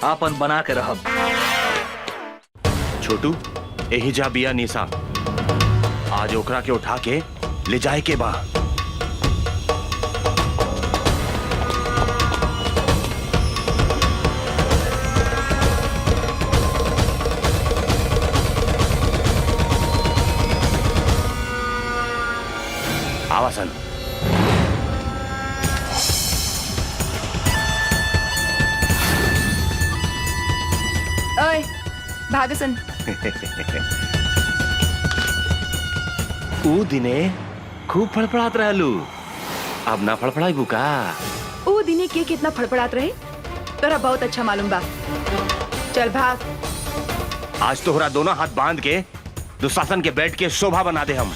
आपन बना के रहब। छोटू, यही जा बिया निशा, आज ओकरा के उठा के ले जाए के बा। आवासन। ओए, भागसन। ऊ दिने खूब फड़फड़ात रहलू, अब ना फड़फड़ाई बुका। ऊ दिने के कितना फड़फड़ात रहे, तोरा बहुत अच्छा मालूम बा। चल भाग। आज तोहरा दोनों हाथ बांध के दुशासन के बेड के शोभा बना दे हम।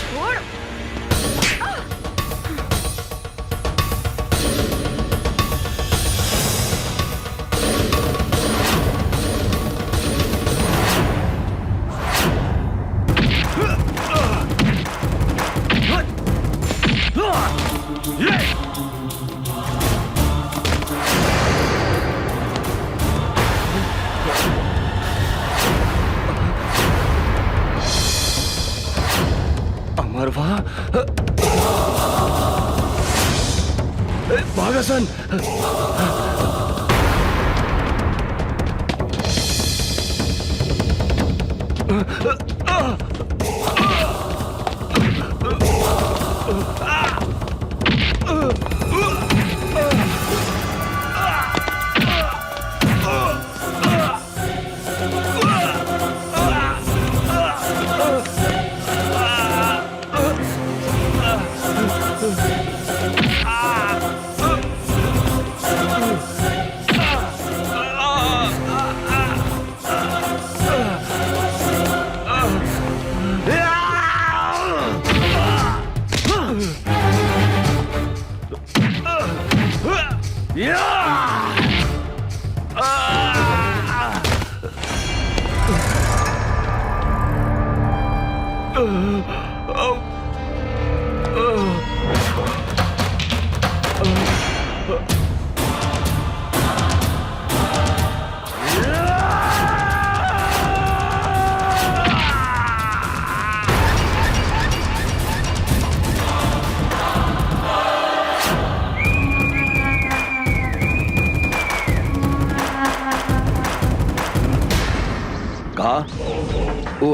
छोड़। मरवा भागासन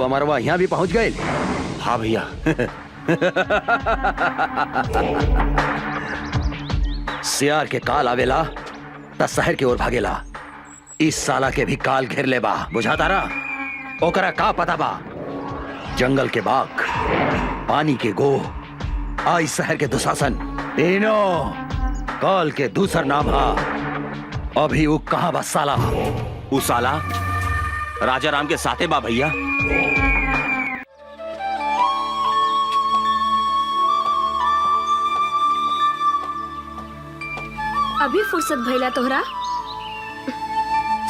अमरवा यहाँ भी पहुंच गए। हाँ भैया। सियार के काल आवेला त शहर की ओर भागेला। इस साला के भी काल घेर ले बा, बुझाता रहा। ओकरा का पता बा? जंगल के बाघ, पानी के गो, आई शहर के दुशासन, तीनों काल के दूसर नाम हा। अभी वो कहाँ बा साला? उ साला राजा राम के साथे बा भैया। अभी फुर्सत भइला तोहरा?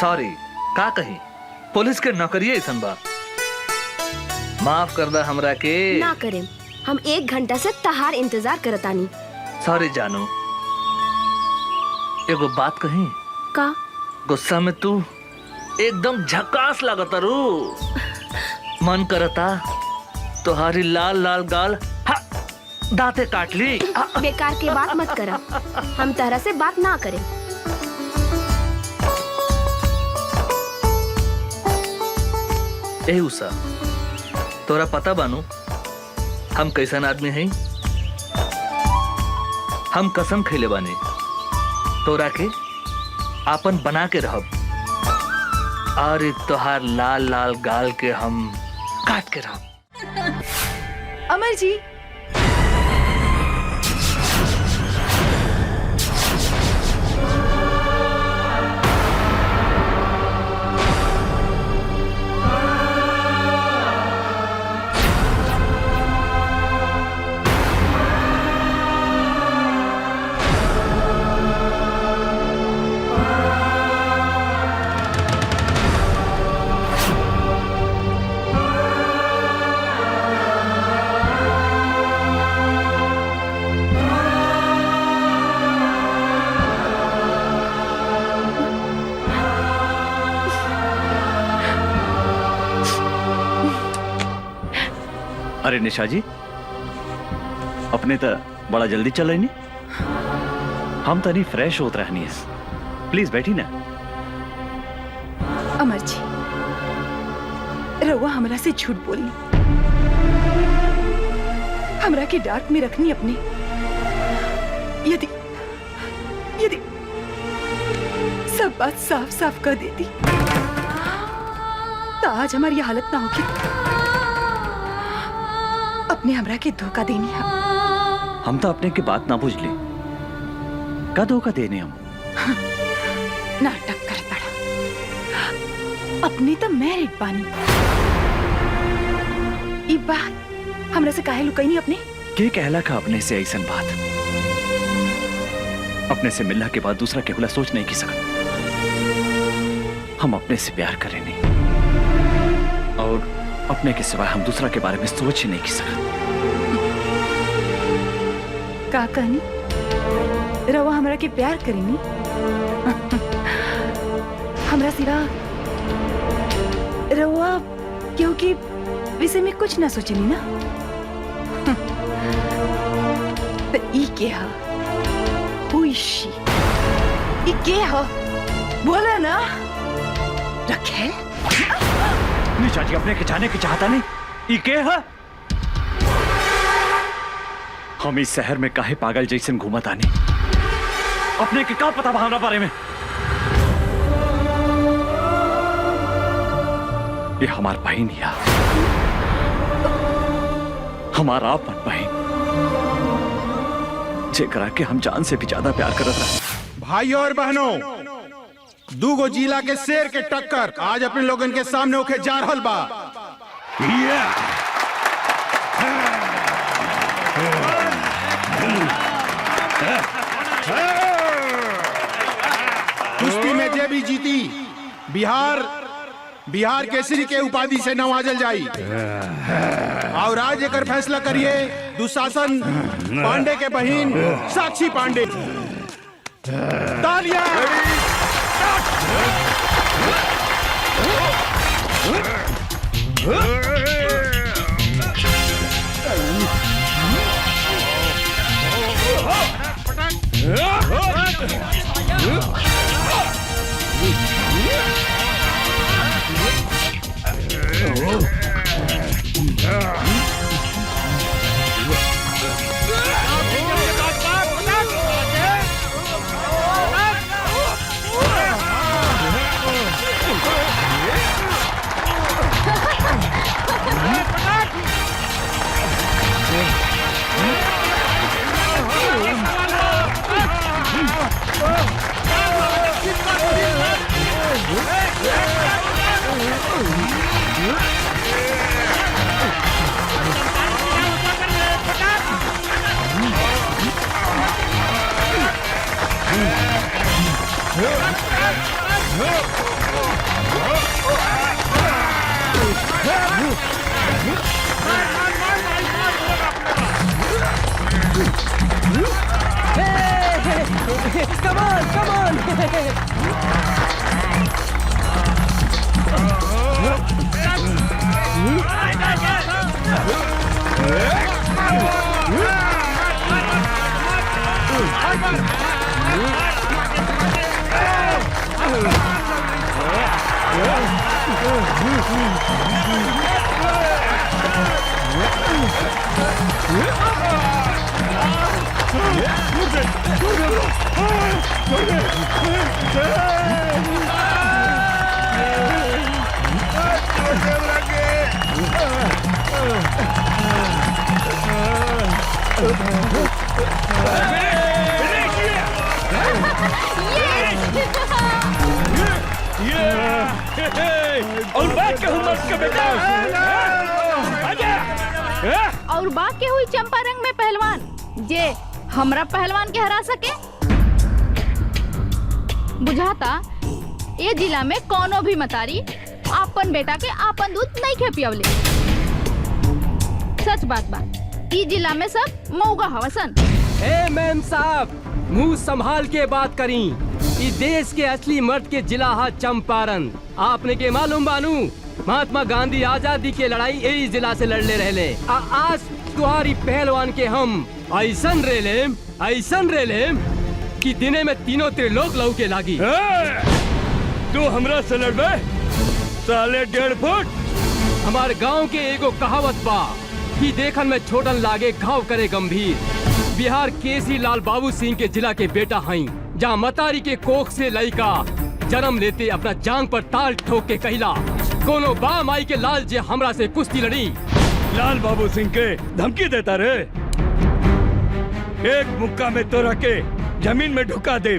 सॉरी, का कही, पुलिस के नौकरिये ऐसन बा। माफ कर दा हमरा के। ना करें, हम 1 घंटा से तहार इंतजार करतानी। सॉरी जानू, एगो बात कही। का? गुस्सा में तू एकदम झकास लगता रू। मन करता तुम्हारी लाल लाल गाल दांते काट ली। बेकार की बात मत करा, हम तरह से बात ना करें। ए उषा, तोरा पता बानू हम कैसन आदमी हैं? हम कसम खैले बानी तोरा के आपन बना के रहब, और तोहार लाल लाल गाल के हम काट के रहब। अमर जी, अरे निशा जी, अपने तो बड़ा जल्दी चल रही नहीं। हम तो नहीं फ्रेश होत रहनी है। प्लीज बैठी ना। अमर जी, रउआ हमरा से झूठ बोलनी, हमरा के डार्क में रखनी अपने। यदि यदि सब बात साफ साफ कर देती तो आज हमारी ये हालत ना होगी। अपने हमरा के धोखा देनी है। हम तो अपने की बात ना बुझ ली। का धोखा देने हम? नाटक करता रहा। अपने तो मैरिड बानी। ई बात हमरा से काहे लुकाई नहीं अपने? के कहला का अपने से ऐसन बात? अपने से मिलने के बाद दूसरा केवला सोच नहीं की सकता। हम अपने से प्यार करें नहीं, और अपने के सिवाय हम दूसरा के बारे में सोच ही नहीं की सकते। का कहनी? रवा हमरा के प्यार करेनी? हमरा सिवा रवा क्योंकि विषय में कुछ ना सोचनी ना। त ई के ह? Who is she? ई के ह? बोला ना रखेल। निशा जी अपने के जाने की चाहता नहीं ई के है? हम इस शहर में काहे पागल जैसन घूमत आनी? अपने के का पता भावना बारे में? ये हमार बहन या हमारा अपन बहन जेकरा के हम जान से भी ज्यादा प्यार करत रहे। भाइयों और बहनों, दूगो जिला के शेर के टक्कर आज अपने लोगन के सामने होके जा रहल बा। कुश्ती में जे भी जीती बिहार केसरी के उपाधि से नवाजल जाई। और आज एकर फैसला करिए दुशासन पांडे के बहन साक्षी पांडे। तालियां! और बात के हुई चंपारंग में पहलवान जे हमरा पहलवान के हरा सके। बुझाता ये जिला में कोनो भी मतारी आपन बेटा के आपन दूध नहीं खे पियवले। सच बात बा, ई जिला में सब मौगा हवसन। ए मैम साहब, मुंह संभाल के बात करी। ई देश के असली मर्द के जिला हा चंपारण। आपने के मालूम बानू महात्मा गांधी आजादी के लड़ाई यही जिला से लड़ले रहले। आज तुम्हारी पहलवान के हम ऐसन रेलेम कि दिने में तीनों त्रिलोक लहू के लागी। तू हमरा से लड़बे साले 1.5 फुट। हमारे गांव के एगो कहावत बा कि देखन में छोटन लागे घाव करे गंभीर। बिहार केसरी लाल बाबू सिंह के जिला के बेटा हई, जहाँ मतारी के कोख से लड़का जन्म लेते अपना जांग पर ताल ठोक के कहला कोनो बा माई के लाल जे हमरा से कुश्ती लड़ी। लाल बाबू सिंह के धमकी देता रे। एक मुक्का में तो रखे जमीन में ढुका दे।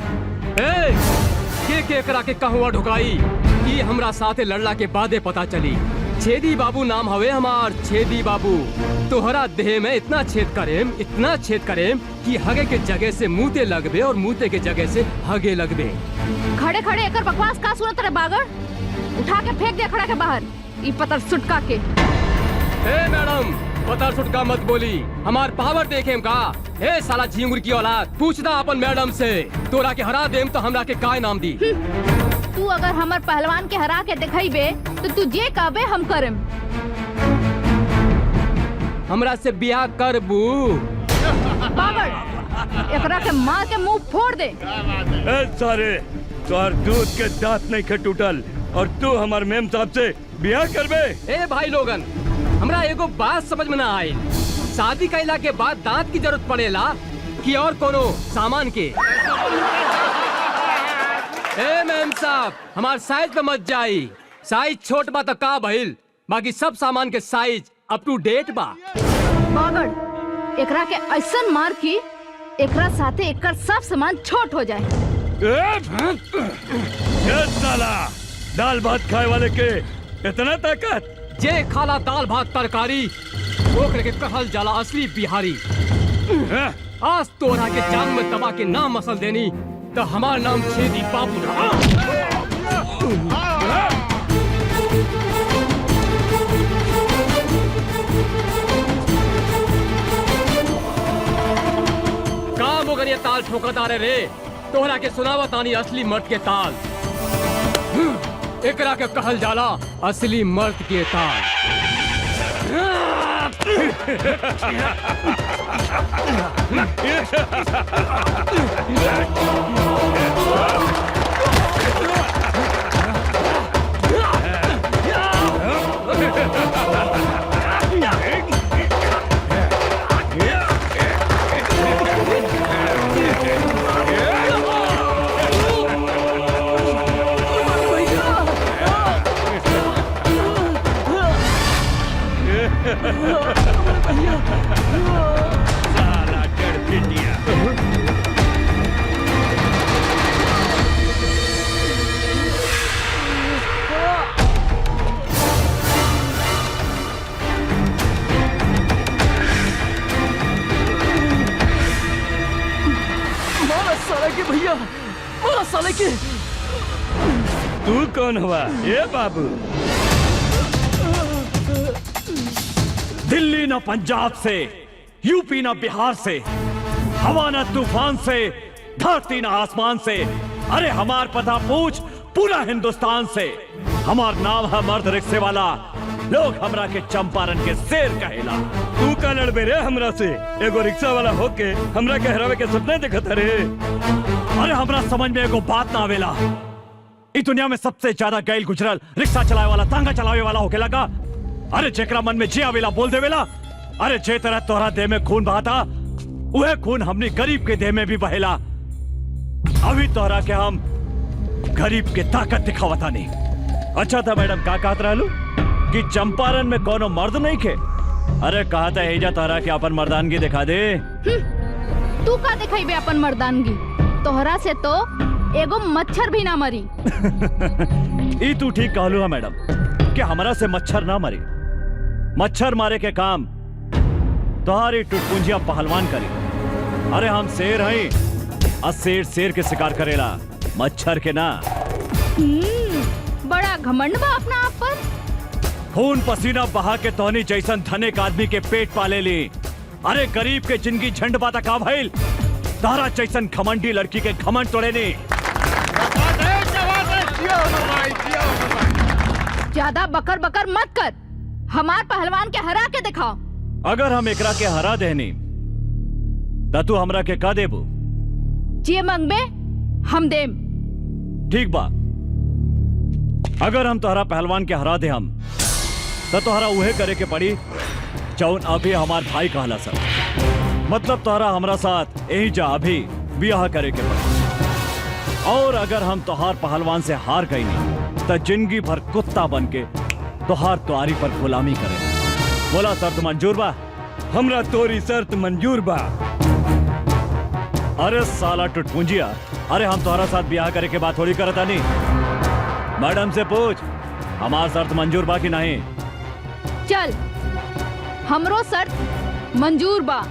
के करा के कहवा ढुकाई, ये हमरा साथे लड़ला के बादे पता चली। छेदी बाबू नाम हवे हमार, छेदी बाबू। तोहरा देह में इतना छेद करेम कि हगे के जगह से मुँहते लगबे और मुँहते के जगह से हगे लगबे। खड़े खड़े एकर बकवास का सुनत रे बागड़? उठा के फेंक दे खड़ा के बाहर ई पतर सुटका के। ए मैडम, पतर सुटका मत बोली, हमार पावर देखेम का। ए साला झिंगुर की औलाद, पूछदा अपन मैडम से। तोरा के हरा देम तो हमरा के काय नाम दी। तू अगर हमर पहलवान के हरा के दिखाईबे तो तू जे कहबे हम करम। हमरा से बियाह करबू? बागड़ एकरा के मार के मुंह फोड़ दे। सारे तोहर दूध के दांत नहीं खे टूटल और तू हमार मेम साहब से ब्याह करबे। ए भाई लोगन, हमरा एगो बात समझ में ना आई। शादी कैला के बाद दांत की जरूरत पड़ेला कि और कोनो सामान के? ए मैम साहब, हमार साइज पे मत जाई। साइज छोट बा तो का भइल, बाकी सब सामान के साइज अप टू डेट बा। बागड़ एकरा के ऐसन मार की एकरा साथे एकर सब सामान छोट हो जाए। साला दाल भात खाए वाले के इतना ताकत? जे खाला दाल भात तरकारी ओकरे के कहल जाला असली बिहारी। आज तोरा के जान में दबा के नाम मसल देनी तो हमार नाम छेदी बाबू रहा। काम हो ये ताल ठोकता रे, तोहरा के सुनावा तानी असली मर्द के ताल। एकरा के कहल जाला असली मर्द के ताल। साला गड़पिटिया। मारा साला के भैया, मारा साले के। तू कौन हुआ? ये बाबू दिल्ली न पंजाब से, यूपी न बिहार से, हवा न तूफान से, धरती न आसमान से, अरे हमार पता पूछ पूरा हिंदुस्तान से। हमार नाम है मर्द रिक्शे वाला, लोग हमरा के चंपारण के शेर कहेला। तू का लड़बे रे हमरा से? एगो रिक्शा वाला होके हमरा के हरावे के सपने देखत रे। अरे हमरा समझ में एगो बात ना आवेला, इस दुनिया में सबसे ज्यादा गैल गुजरल रिक्शा चलावे वाला, तांगा चलावे वाला होके लगा। अरे जेकरा मन में जे आवेला बोल देवेला। अरे जे तरह तोहरा देह में खून बहाता वह खून हमनी गरीब के देह में भी बहेला। अभी तोहरा के हम गरीब के ताकत दिखावता नहीं। अच्छा था मैडम, का कहत रहलू कि चंपारण में कोनो मर्द नहीं खे? अरे कहा था एजा तोहरा के अपन मर्दानगी दिखा दे। तू का दिखाई अपन मर्दानगी? तोहरा से तो एगो मच्छर भी ना मरी। ई तू ठीक कहलू है मैडम कि हमरा से मच्छर ना मरी। मच्छर मारे के काम तोहारी टुटपुंजिया पहलवान करी। अरे हम शेर हैं और शेर शेर के शिकार करेला, मच्छर के ना। बड़ा घमंड बा अपना आप पर। खून पसीना बहा के तोहनी जैसन धनिक आदमी के पेट पाले ली। अरे गरीब के जिंदगी झंड बाता का भइल, तारा जैसन घमंडी लड़की के घमंड तोड़े नी। ज्यादा बकर बकर मत कर, हमार पहलवान के हरा के दिखाओ। अगर हम एकरा के हरा देनी त तू हमरा के का देबू? जे मंगबे हम देम। ठीक बा, अगर हम तोहरा पहलवान के हरा दे हम तो तोहरा उहे करे के पड़ी जौन अभी हमार भाई कहला सर। मतलब तोहरा हमरा साथ यही जा अभी ब्याह करे के पड़ी। और अगर हम तोहार पहलवान से हार गई नहीं तो जिंदगी भर कुत्ता बन के तोहार तुआरी पर गुलामी करे। बोला शर्त मंजूर बा? हमरा तोरी शर्त मंजूर बा। अरे साला टुटपुंजिया, अरे हम तोहरा साथ ब्याह करे के बात थोड़ी करता नहीं। मैडम से पूछ हमार शर्त मंजूर बा कि नहीं। चल, हमरो शर्त मंजूर बा।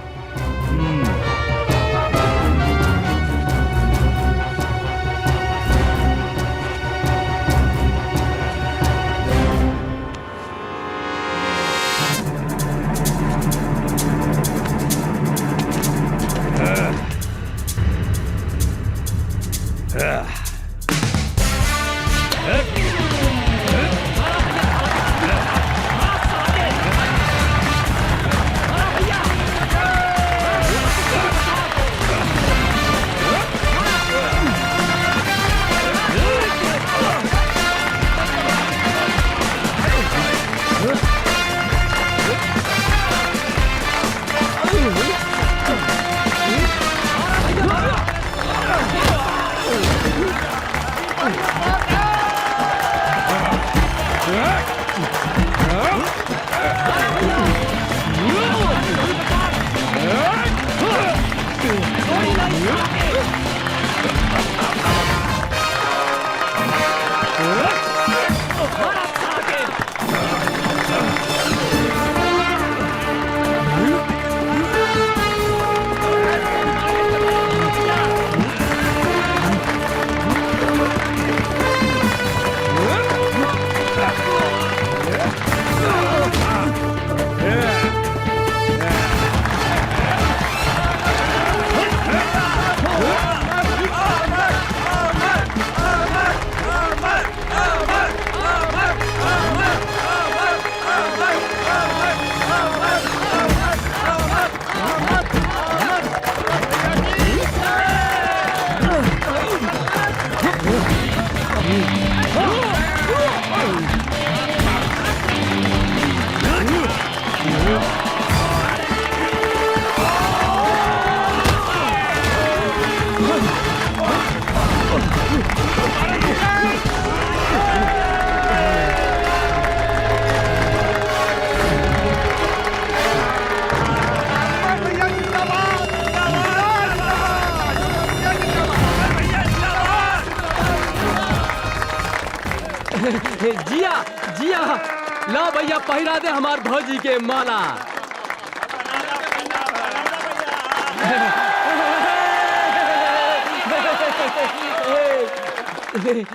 ला भैया पहिरा दे हमार भौजी के माला।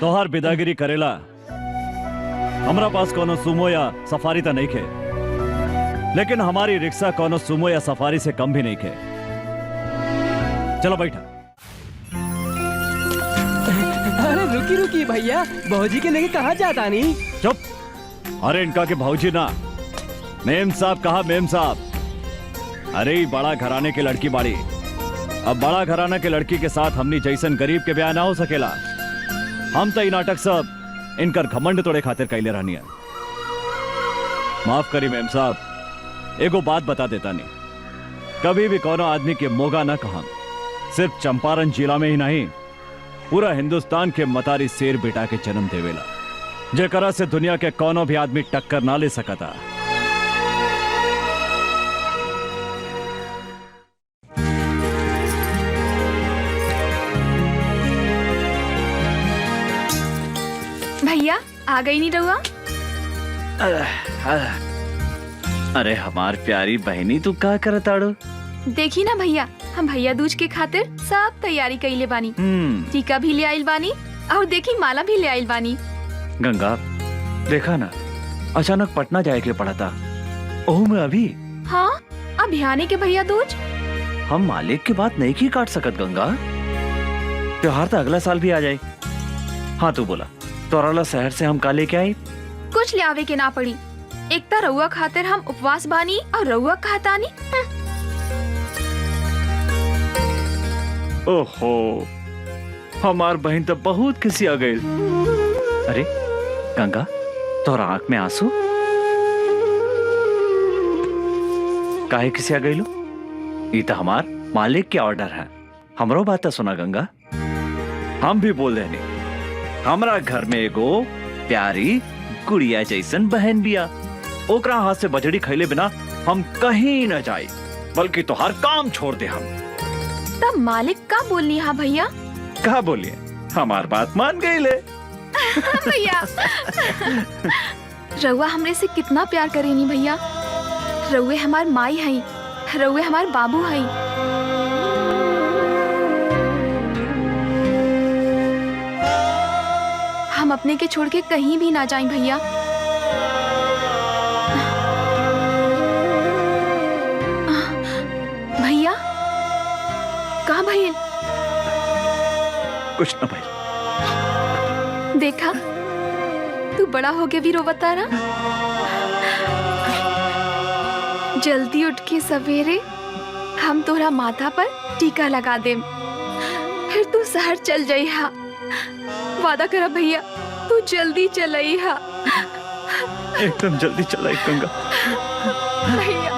तोहार बिदागिरी करेला हमरा पास कोनो सुमो या सफारी तो नहीं खे, लेकिन हमारी रिक्शा कोनो सुमो या सफारी से कम भी नहीं खे। चलो बैठा। अरे रुकी रुकी भैया, भौजी के लेके कहाँ जाता नहीं? चुप। अरे इनका के भौजी ना, मेम साहब कहा मेम साहब। अरे ये बड़ा घराने की लड़की बाड़ी, अब बड़ा घराना के लड़की के साथ हमनी जैसन गरीब के ब्याह ना हो सकेला। हम तो ये नाटक सब इनकर घमंड तोड़े खातिर कैले रहनी है। माफ करी मेम साहब, एगो बात बता देता नहीं, कभी भी कोनो आदमी के मोगा ना कहा। सिर्फ चंपारण जिला में ही नहीं, पूरा हिंदुस्तान के मतारी शेर बेटा के जन्म देवेला, जेकरा से दुनिया के कोनो भी आदमी टक्कर ना ले सकता। भैया आ गई नहीं रहुआ? अरे हमार प्यारी बहनी तू का करताड़ो? देखी ना भैया, हम भैया दूज के खातिर सब तैयारी कइले बानी। टीका भी ले आइल बानी और देखी माला भी ले आइल बानी। गंगा देखा ना, अचानक पटना जाए के पड़ा था। ओह मैं अभी हाँ अभियाने के भैया दूज। हम मालिक की बात नहीं की काट सकत गंगा, त्योहार तो अगला साल भी आ जाए। हाँ तू बोला तोराला शहर से हम का लेके आई? कुछ ले आवे के ना पड़ी, एक तो रउआ खातिर हम उपवास बानी और रउआ कहतानी। ओहो हमार बहन तो बहुत किसी आ गई। अरे गंगा तोरा आंख में आंसू काहे किसी आ गई लो? ये तो हमार मालिक के ऑर्डर है, हमरो बात तो सुना गंगा। हम भी बोल रहे नहीं, हमारा घर में एगो प्यारी गुड़िया जैसन बहन बिया, ओकरा हाथ से बजड़ी खैले बिना हम कहीं न जाए, बल्कि तो हर काम छोड़ दे हम। तब मालिक का बोलनी हा भैया? कहा बोलिए, हमार बात मान गई ले। भैया रउआ हमरे से कितना प्यार करेनी भैया। रउए हमार माई हई, रउए हमार बाबू हई। हम अपने के छोड़ के कहीं भी ना जाएं भैया। भैया कहाँ भैया? कुछ न भाई। देखा तू बड़ा हो के भी रोवता ना। जल्दी उठ के सवेरे हम तोरा माथा पर टीका लगा देम, फिर तू शहर चल जाइहा। वादा करा भैया, तू जल्दी चलइहा। एकदम जल्दी चलाई गंगा। भैया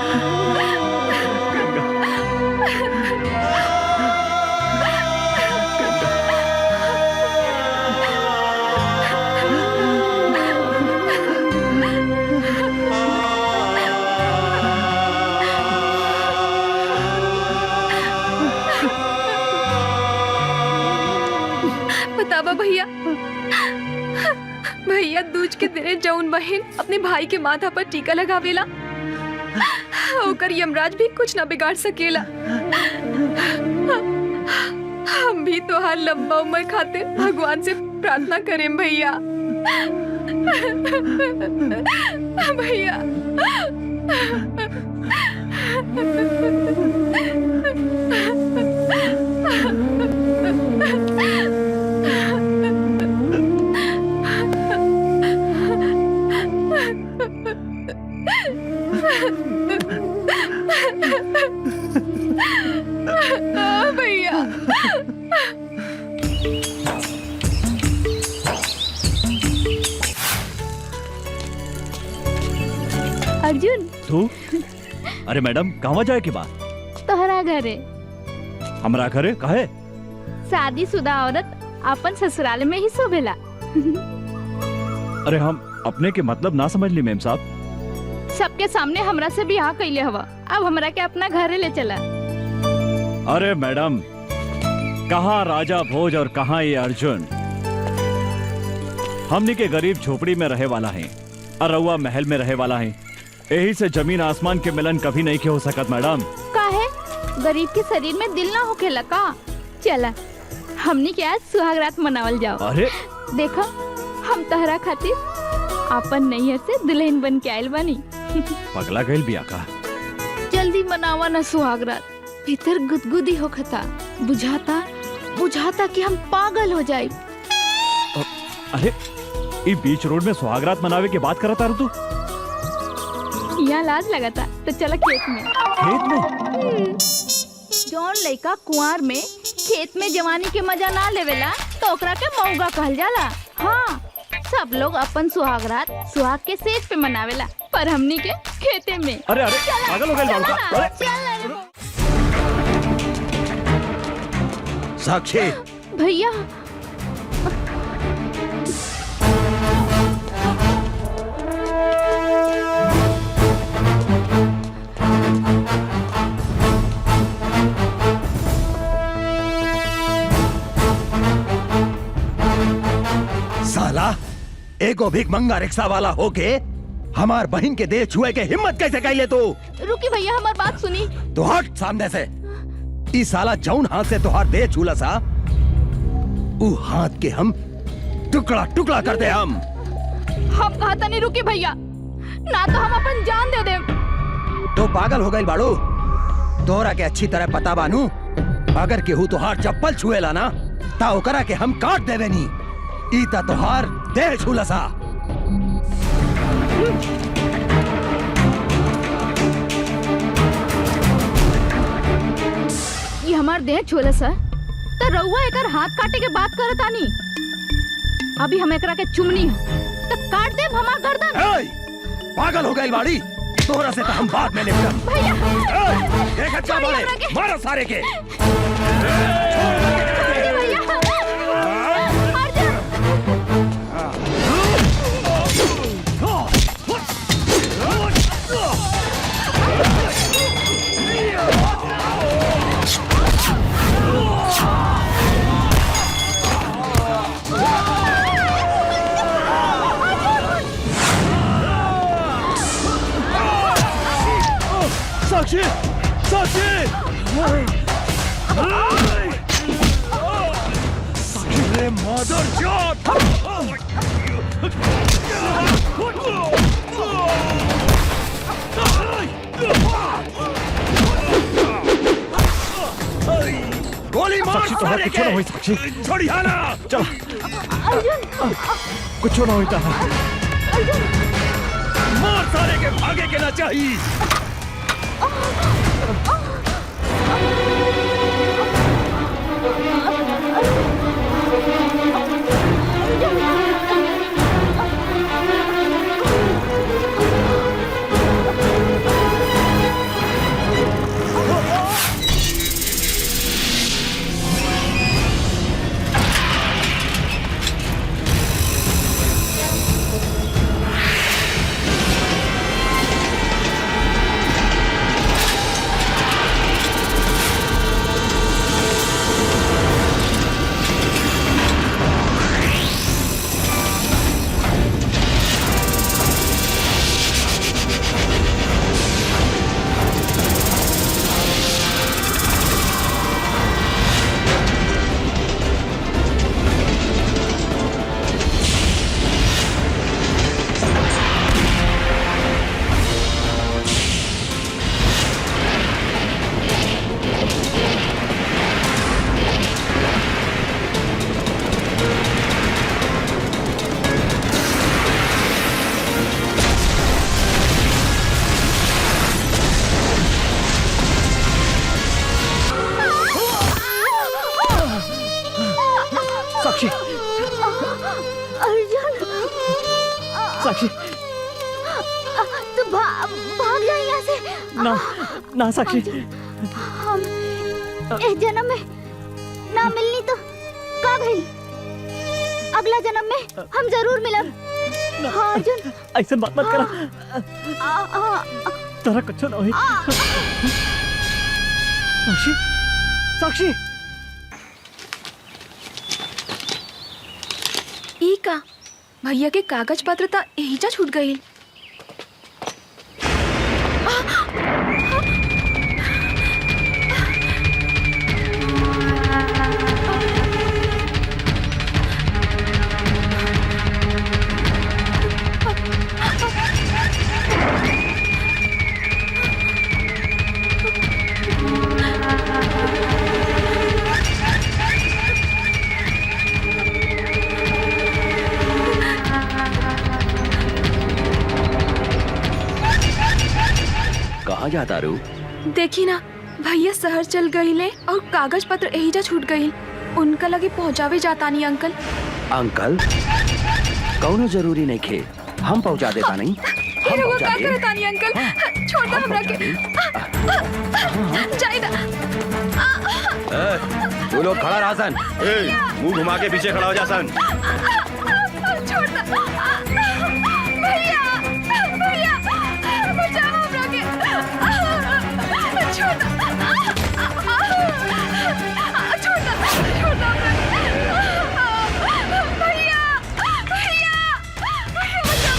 बतावा भैया, भैया दूज के दिने जौन बहन अपने भाई के माथा पर टीका लगावेला, ओकर यमराज भी कुछ ना बिगाड़ सकेला। हम भी तोहार लंबा उम्र खातिर भगवान से प्रार्थना करें भैया। भैया भैया अर्जुन तू? अरे मैडम कहवा जाए की बात? तोहरा घरे। हमरा घरे काहे? शादीशुदा औरत अपन ससुराल में ही शोभेला। अरे हम अपने के मतलब ना समझ ली मेम साहब। सबके सामने हमरा से बियाह कैले हवा, अब हमरा के अपना घरे ले चला। अरे मैडम, कहाँ राजा भोज और कहाँ ये अर्जुन? हमनी के गरीब झोपड़ी में रहे वाला है, अरउआ महल में रहे वाला है, यही से जमीन आसमान के मिलन कभी नहीं के हो सकत मैडम। काहे गरीब के शरीर में दिल ना होखेला का? चला हमनी के आज सुहागरात मनावल जाओ। अरे देखा हम तहरा खातिर अपन नैहर से दुल्हन बन के आयल बानी। पगला गइल बिया का? जल्दी मनावा ना सुहागरात, भीतर गुदगुदी होखता, बुझाता कि हम पागल हो जाए। अरे ई बीच रोड में सुहागरात मनावे के बात करता तू? यहाँ लाज लगाता तो चला खेत में। खेत में? जौन लड़का कुंवार में खेत में जवानी के मजा ना लेवेला तो ओकरा के मौगा कहल जाला। हाँ, सब लोग अपन सुहागरात सुहाग के सेज पे मनावेला, पर हमनी के खेते में। अरे पागल हो गए बाबू। साक्षी भैया साला एगो भीख मंगा रिक्शा वाला होके हमार बहन के देह छुए के हिम्मत कैसे कैले तू? रुकी भैया, हमार बात सुनी। तो हट सामने से। ई साला जौन हाथ से तुहार देह छूला सा, ऊ हाथ के हम टुकड़ा टुकड़ा कर दे। हम कहता नहीं रुकी भैया, ना तो हम अपन जान दे दे। तो पागल हो गई बाड़ू? तोरा के अच्छी तरह पता बानू, अगर केहू तुहार चप्पल छुएला ना ता ओकरा के हम काट देवे नी। ईता तुहार देह छूला सा। ये हमार देह छोला सा तो रउआ एकर हाथ काटे के बात करत आनी। अभी हम एकरा के चुमनी तो काट देब हमार गर्दन। पागल हो गई बाड़ी? तोरा से तो हम बाद में निपटब। भैया देखत क्या बोले? मारो सारे के। साक्षी, साक्षी, रे मदर चोद! गोली मार साक्षी, तोहरा कुछ ना होई। साक्षी छोड़िया ना। चल, कुछ ना होई। मार सारे के, भागे के ना चाहिए। साक्षी, अर्जुन, साक्षी, तू भाग जा यहाँ से। ना ना साक्षी, हम इस जन्म में ना मिलनी तो का भइल, अगला जन्म में हम जरूर मिलब। हाँ अर्जुन, ऐसे बात मत करा। तेरा कुछ ना होई। साक्षी, साक्षी, ई का भैया के कागज पत्र ता एहिजा छूट गई। कहाँ जाता रू? देखी ना भैया शहर चल गईले और कागज पत्र एहिजा छूट गई। उनका लगे पहुँचावे जाता नहीं अंकल। अंकल कौनो जरूरी नहीं खे, हम पहुँचा देता नहीं। फिर वो का करता नहीं अंकल, छोड़ दो हमरा के। जाइदा तू लोग खड़ा रहा सन। मुंह घुमा के पीछे खड़ा हो जा सन। छोड़ दो भैया, भैया बचाओ हमरा के। छोड़ दो, छोड़ दो, छोड़ दो हमरा के। भैया, भैया, भैया बचाओ।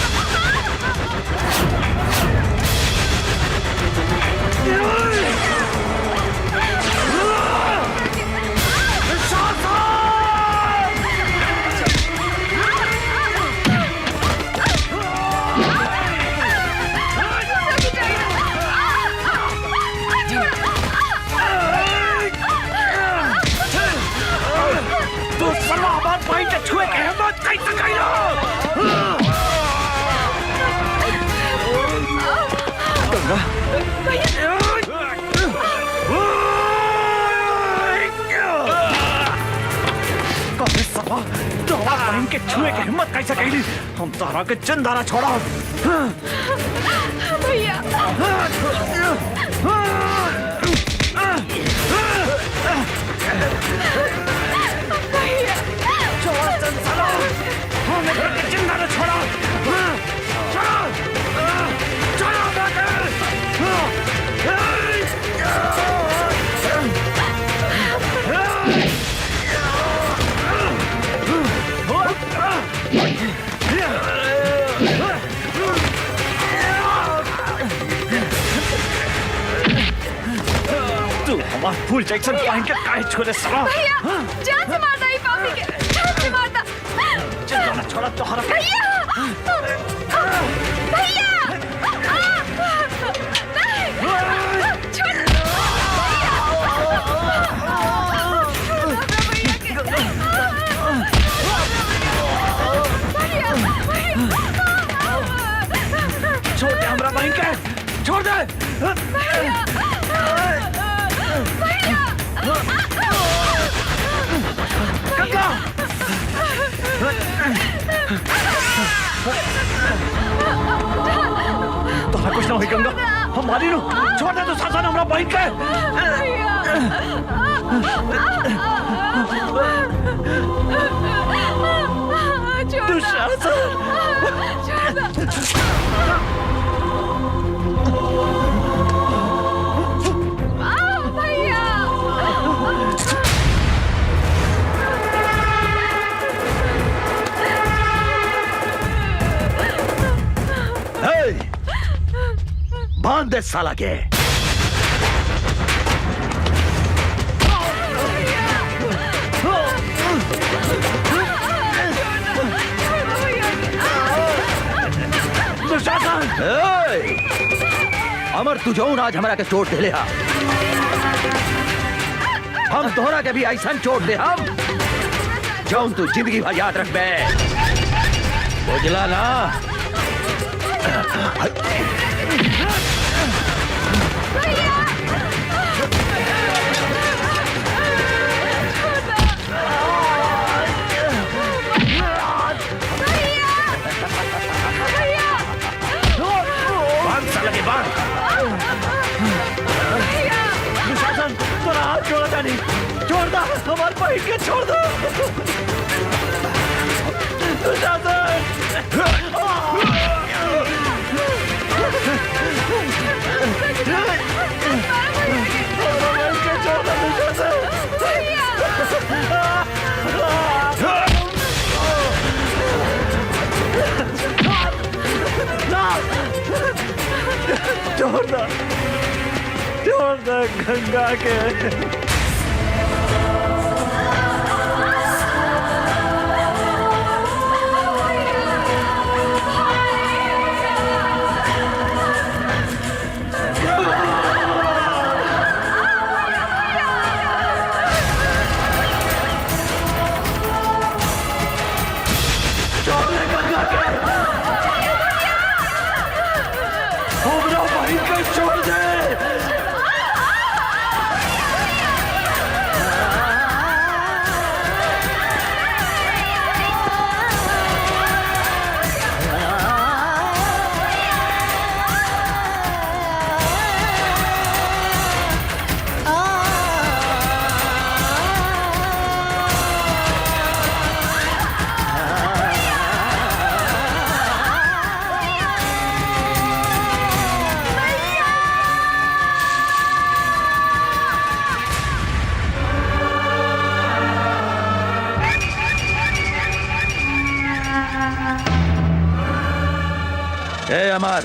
बहन के छुए के हिम्मत कैसे कैली? हम तारा के चंदारा छोड़ा। भैया छोड़ा चंदारा, हमें घर के चंदारा छोड़ा। तू हमारा फुल जैक्सन पहन के काहे छोड़े साला? भैया जान से मारता ही पापी के, जान से मारता। चंदारा छोड़ा तो हरा। भैया भैया छोड़ दे हमरा बहन के, छोड़ दे। गंगा तोरा कुछ ना होई गंगा, हम मारी नु। छोड़ दे तो शासन हमरा बहन के। दुशासन बांध दे साला के। अमर तू जौन आज हमरा के चोट दे हा, हम तोहरा के भी ऐसा चोट दे हम जौन तू जिंदगी भर याद रखबे, बुझला ना? छोड़ दो हमारे भाई के, छोड़ दो। छोड़ दो गंगा के। छोड़ दे। मार।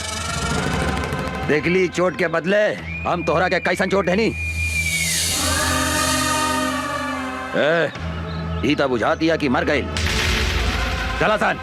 देखली चोट के बदले हम तोहरा के कैसन चोट देनी। ई तो बुझाती है कि मर गई। चला सन।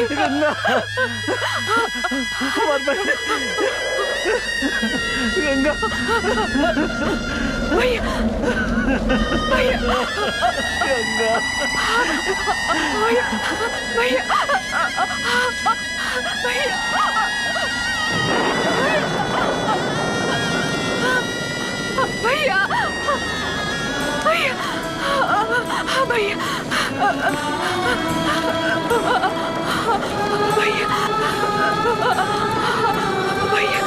गंगा हमार बहन गंगा भैया भैया गंगा भैया भैया भैया भैया भैया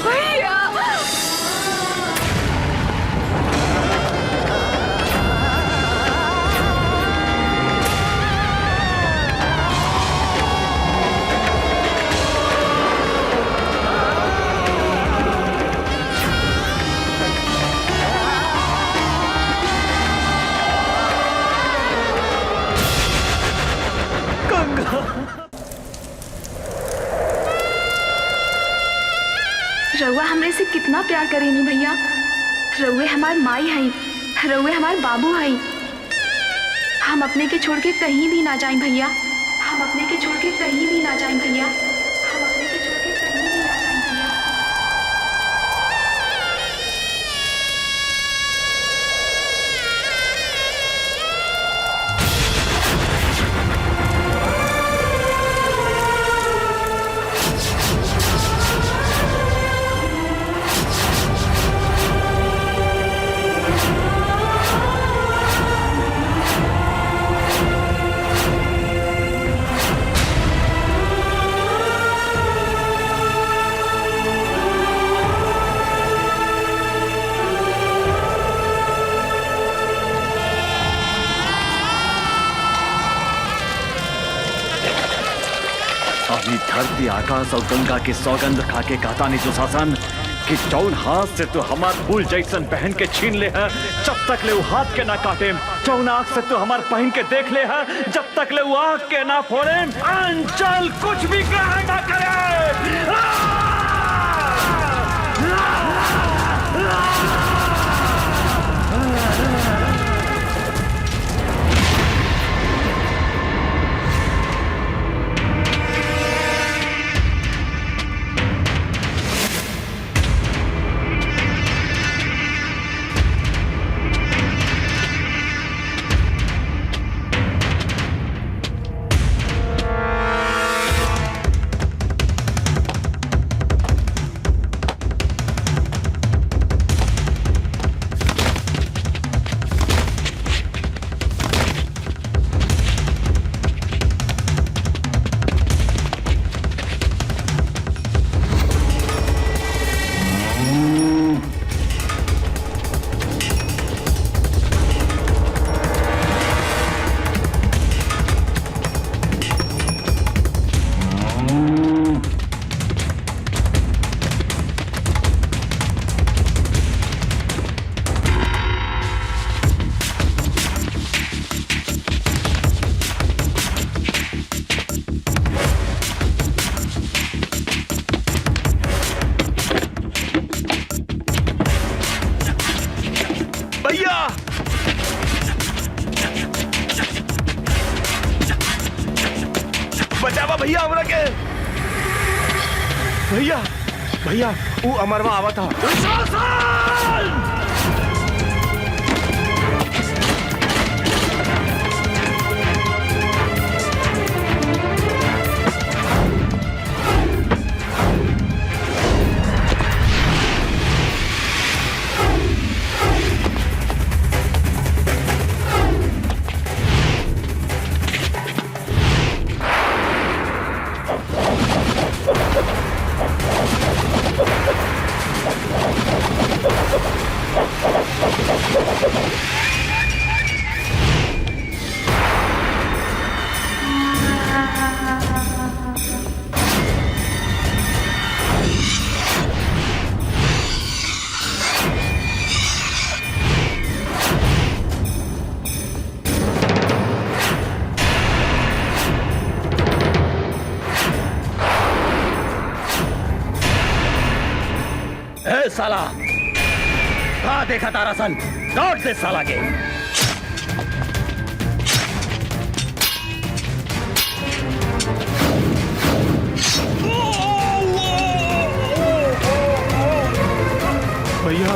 भैया रउआ हमरे से कितना प्यार करेनी भैया। रउए हमार माई हई, रउए हमार बाबू हई। हम अपने के छोड़ के कहीं भी ना जाएं भैया। हम अपने के छोड़ के कहीं भी ना जाएं भैया। हम अपने के छोड़ के कहीं भी ना जाएं भैया। अभी धरती आकाश और गंगा के सौगंध खा के कहता नहीं दुशासन कि जौन हाथ से तू हमार फूल जैसन पहन के छीन ले है जब तक ले वो हाथ के ना काटे। जौन आँख से तू हमार पहन के देख ले है जब तक ले वो आँख के ना फोड़े। अंचल कुछ भी ग्रहण ना करे। बचावा भैया हमरा के। भैया भैया वो अमरवा आवा था। साला, कहाँ देखा तारा सन? लौट दे साला के। भैया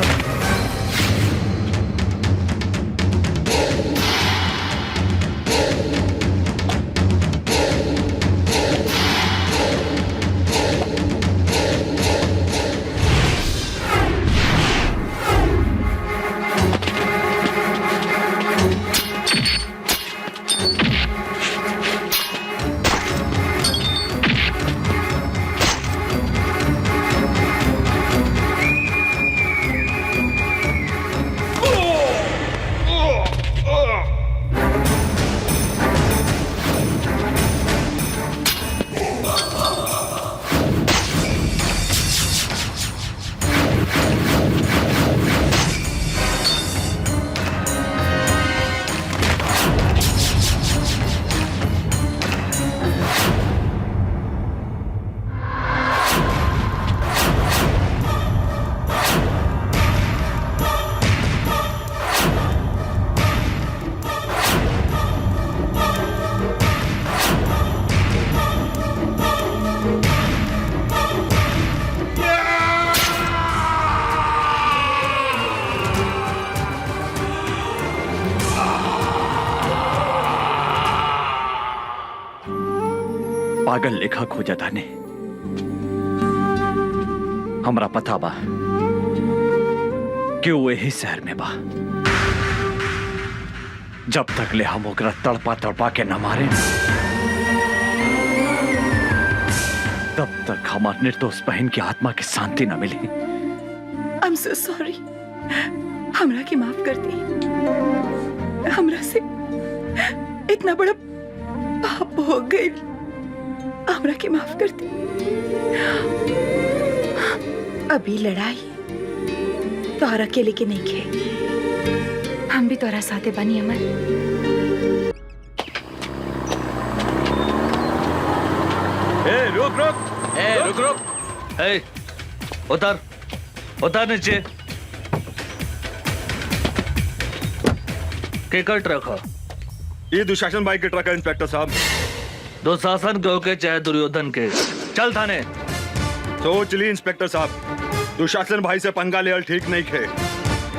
पागल लेखा खोजा ताने हमरा पता बा कि वो यही शहर में बा। जब तक ले हम ओकरा तड़पा तड़पा के न मारे तब तक हमार निर्दोष बहन की आत्मा की शांति न मिली। I'm so sorry। हमरा के माफ कर दी। हमरा से इतना बड़ा पाप हो गई। हमरा के माफ कर दी। अभी लड़ाई तोहरा अकेले के नहीं खे, हम भी तोहरा साथे बानी अमर। रुक उतर उतर नीचे। केकर ट्रक है? ये दुशासन भाई के ट्रक है इंस्पेक्टर साहब। दुशासन के होके चाहे दुर्योधन के, चल थाने। सोच ली इंस्पेक्टर साहब, दुशासन भाई से पंगा लेवल ठीक नहीं खे।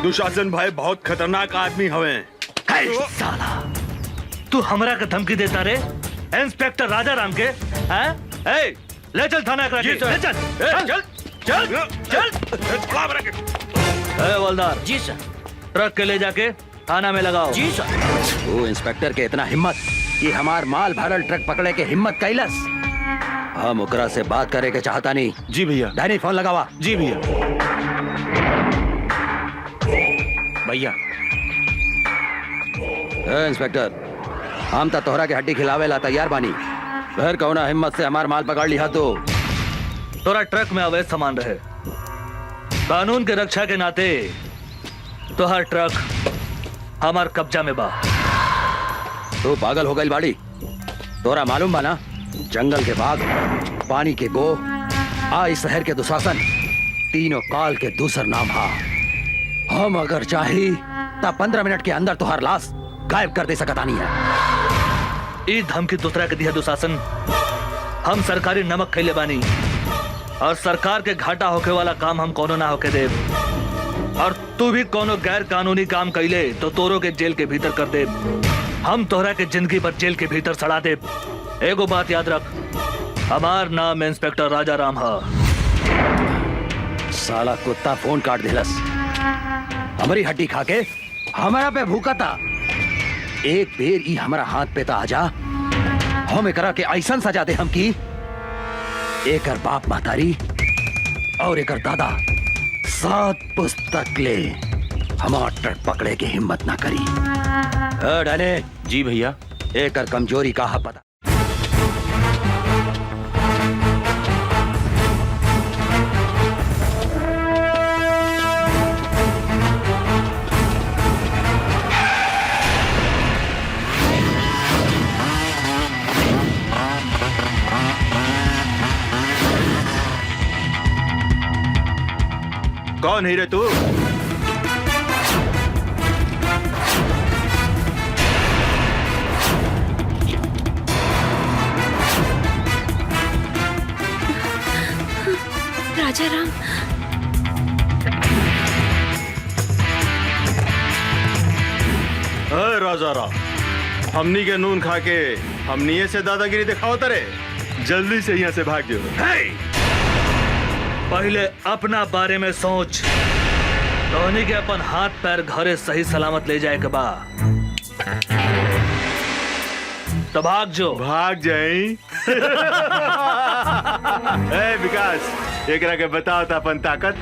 दुशासन भाई बहुत खतरनाक आदमी हवे। साला तू हमरा के धमकी देता रे इंस्पेक्टर राजा राम के? हैं? ले चल थाना ले चल चल चल चल चल। हवलदार जी सर। ट्रक के ले जाके थाना में लगाओ। जी सर। वो इंस्पेक्टर के इतना हिम्मत कि हमार माल भरल ट्रक पकड़े के हिम्मत कैलस। हम ओकरा से बात करे के चाहता नहीं। जी भैया। डैनी फोन लगावा। जी भैया। भैया इंस्पेक्टर, हम तो तोहरा के हड्डी खिलावे ला तैयार बानी। फिर कौना हिम्मत से हमार माल पकड़ लिया तो? तोरा ट्रक में अवैध सामान रहे, कानून के रक्षा के नाते तो हर ट्रक हमार कब्जा में बा। तू पागल हो गई बाड़ी? तोरा मालूम बा ना, जंगल के बाघ, पानी के गो, इस शहर के दुशासन, तीनों काल के दूसर नाम हा। हम अगर चाही तब 15 मिनट के अंदर तुहार लाश गायब कर दे सकता नहीं है। ई धमकी दूसरा के दिया दुशासन। हम सरकारी नमक खैले बानी और सरकार के घाटा होके वाला काम हम कोनो ना होके दे। और तू भी कोनो गैर कानूनी काम कैले तो तोरो के जेल के भीतर कर दे। हम तोहरा के जिंदगी भर जेल के भीतर सड़ा दे। एगो बात याद रख, हमार नाम इंस्पेक्टर राजा राम हा। साला कुत्ता फोन काट दिलस। हमारी हड्डी खा के हमारा पे भूखा था। एक बेर ई हमारा हाथ पे ता आजा, हम एकरा के ऐसन सजा दे हम की एकर बाप महतारी और एकर दादा 7 पुस्तक ले हमार ट्रक पकड़े के हिम्मत ना करी। डाले। जी भैया। एकर कमजोरी का पता। कौन है रे तू? राजा राम, राजा राम, हमनी के नून खा के हमनी से दादागिरी दिखाओ तरे। जल्दी से यहाँ से भाग जाओ। पहले अपना बारे में सोच। धोनी के अपन हाथ पैर घरे सही सलामत ले जाए के बा तो भाग जो। भाग जाई। ए विकास, एकरा के बताओ था अपन ताकत।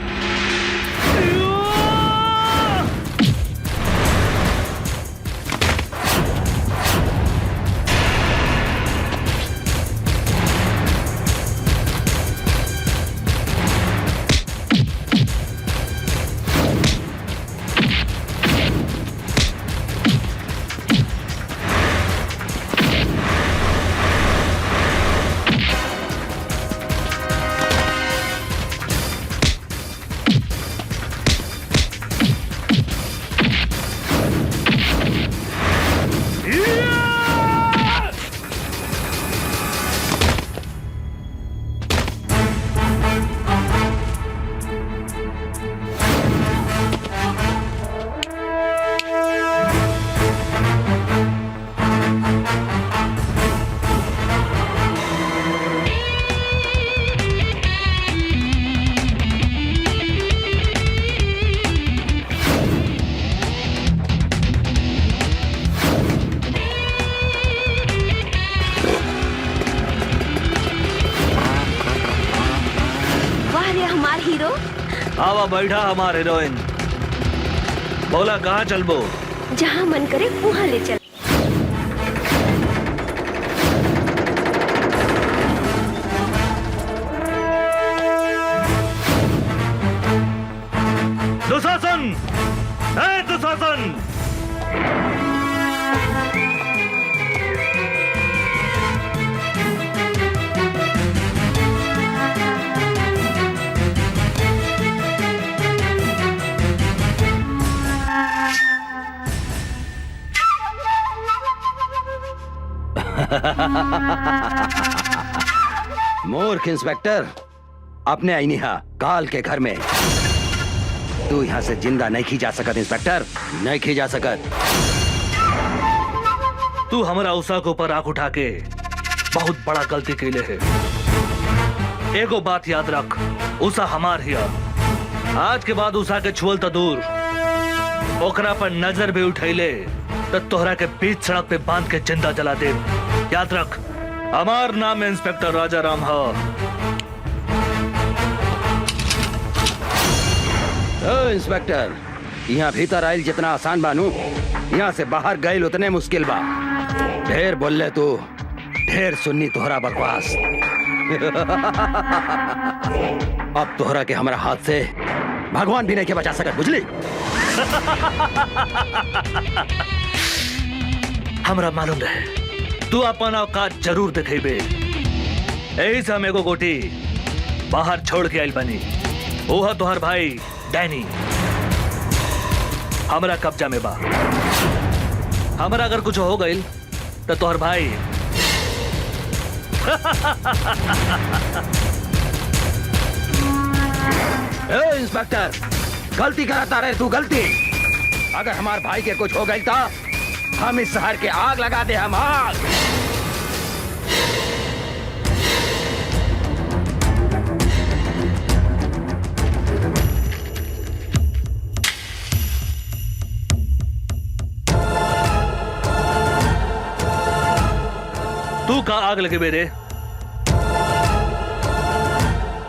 आवा बैठा हमार हीरोइन। बोला कहाँ चलबो? जहाँ मन करे वहाँ ले चल। दुशासन, ए दुशासन! मूर्ख इंस्पेक्टर, अपने आईनिहा काल के घर में तू यहाँ से जिंदा नहीं खी जा सकत। इंस्पेक्टर, नहीं खी जा सकत। तू हमारा उषा के ऊपर आंख उठा के बहुत बड़ा गलती कैले है। एगो बात याद रख, उषा हमार हिया। आज के बाद उषा के छुअल तो दूर, ओकरा पर नजर भी उठैले तो तोहरा के बीच सड़क पे बांध के जिंदा जला दे। याद रख, हमार नाम इंस्पेक्टर राजा राम है। इंस्पेक्टर, यहाँ भीतर आयल जितना आसान बानू, यहाँ से बाहर गए उतने मुश्किल बा। ढेर बोले तू, ढेर सुन्नी तोहरा बकवास। अब तोहरा के हमारा हाथ से भगवान भी नहीं के बचा सकत, बुझली? हमरा मालूम रहे तू अपन औकात जरूर दिखेबे। यही से हम एगो गोटी बाहर छोड़ के आइल बनी। ओहा तोहर भाई डैनी हमरा कब्जा में बा। हमरा अगर कुछ हो गइल तो तोहर भाई इंस्पेक्टर, गलती कराता रहे तू, गलती। अगर हमार भाई के कुछ हो गई था, हम इस शहर के आग लगा दे। हम आग। तू का आग लगे मेरे?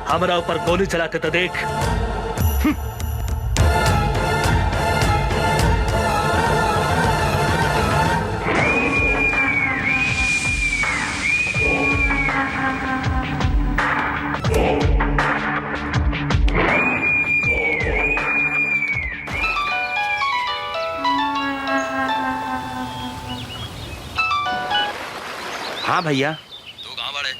हमारा ऊपर गोली चला के तो देख। हाँ भैया, तू कहाँ बड़े?